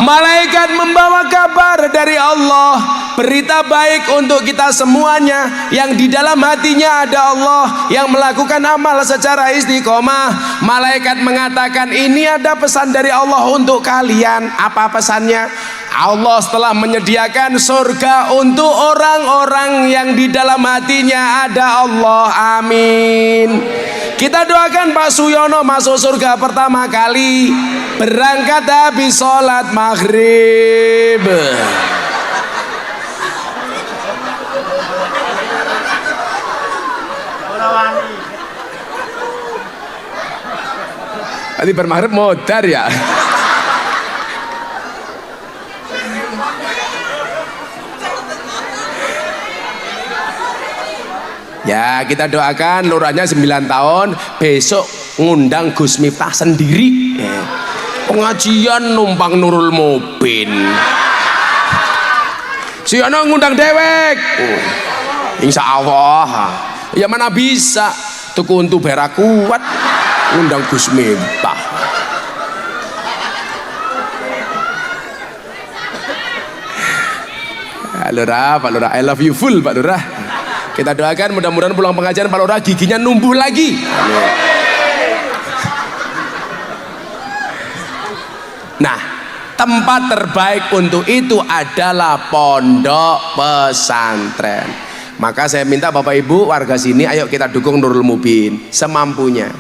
Malaikat membawa kabar dari Allah, berita baik untuk kita semuanya. Yang di dalam hatinya ada Allah, yang melakukan amal secara istiqomah. Malaikat mengatakan, ini ada pesan dari Allah untuk kalian. Apa pesannya? Allah setelah menyediakan surga untuk orang-orang yang di dalam hatinya ada Allah. Amin. Kita doakan Pak Suyono masuk surga pertama kali, berangkat habis sholat maghrib. Tadi bermaghrib modar ya. Ya, kita doakan lurahnya 9 tahun, besok ngundang Gus Miftah sendiri. Pengajian numpang Nurul Mubin. Siono ngundang dewek. Insya Allah. Ya mana bisa, tuku untuk berak kuat ngundang Gus Miftah. Pak Lurah, I love you full Pak Lurah. Kita doakan mudah-mudahan pulang pengajian Pak Lurah giginya numbuh lagi. Nah, tempat terbaik untuk itu adalah pondok pesantren. Maka saya minta Bapak Ibu warga sini, ayo kita dukung Nurul Mubin semampunya.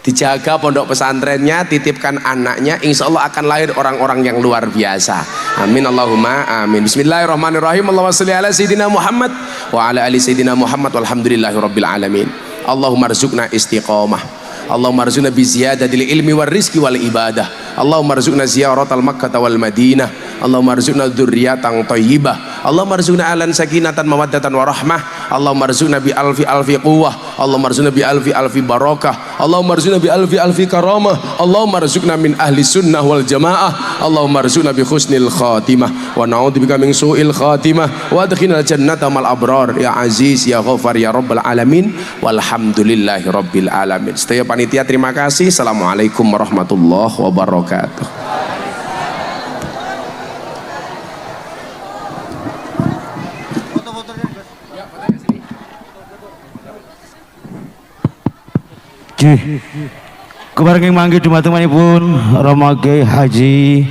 Dijaga pondok pesantrennya, titipkan anaknya, insya Allah akan lahir orang-orang yang luar biasa. Amin Allahumma amin. Bismillahirrahmanirrahim. Allahumma sholli ala sayyidina Muhammad wa ala ali sayyidina Muhammad walhamdulillahi rabbil alamin. Allahumma rzuqna istiqomah. Allahumma rzuqna bi ziyadatil ilmi war rizqi wal ibadah. Allahumma rzuqna ziyaratal Makkah wal Madinah. Allahumma rzuqna dzurriyyatan thayyibah. Allahumma rzuqna alan sakinatan mawaddatan warahmah. Allahumma arzuqna bi alfi alfi quwwah, Allahumma arzuqna bi alfi alfi barakah, Allahumma arzuqna bi alfi alfi karamah, Allahumma arzuqna min ahli sunnah wal jamaah, Allahumma arzuqna bi husnil khatimah wa na'udzubika min su'il khatimah wa adkhilna jannata mal abrar ya aziz ya ghafar ya rabbal alamin walhamdulillahi rabbil alamin. Sedaya panitia terima kasih. Assalamualaikum warahmatullahi wabarakatuh. Kebareng manggi dumateng manipun Rama Kiai Haji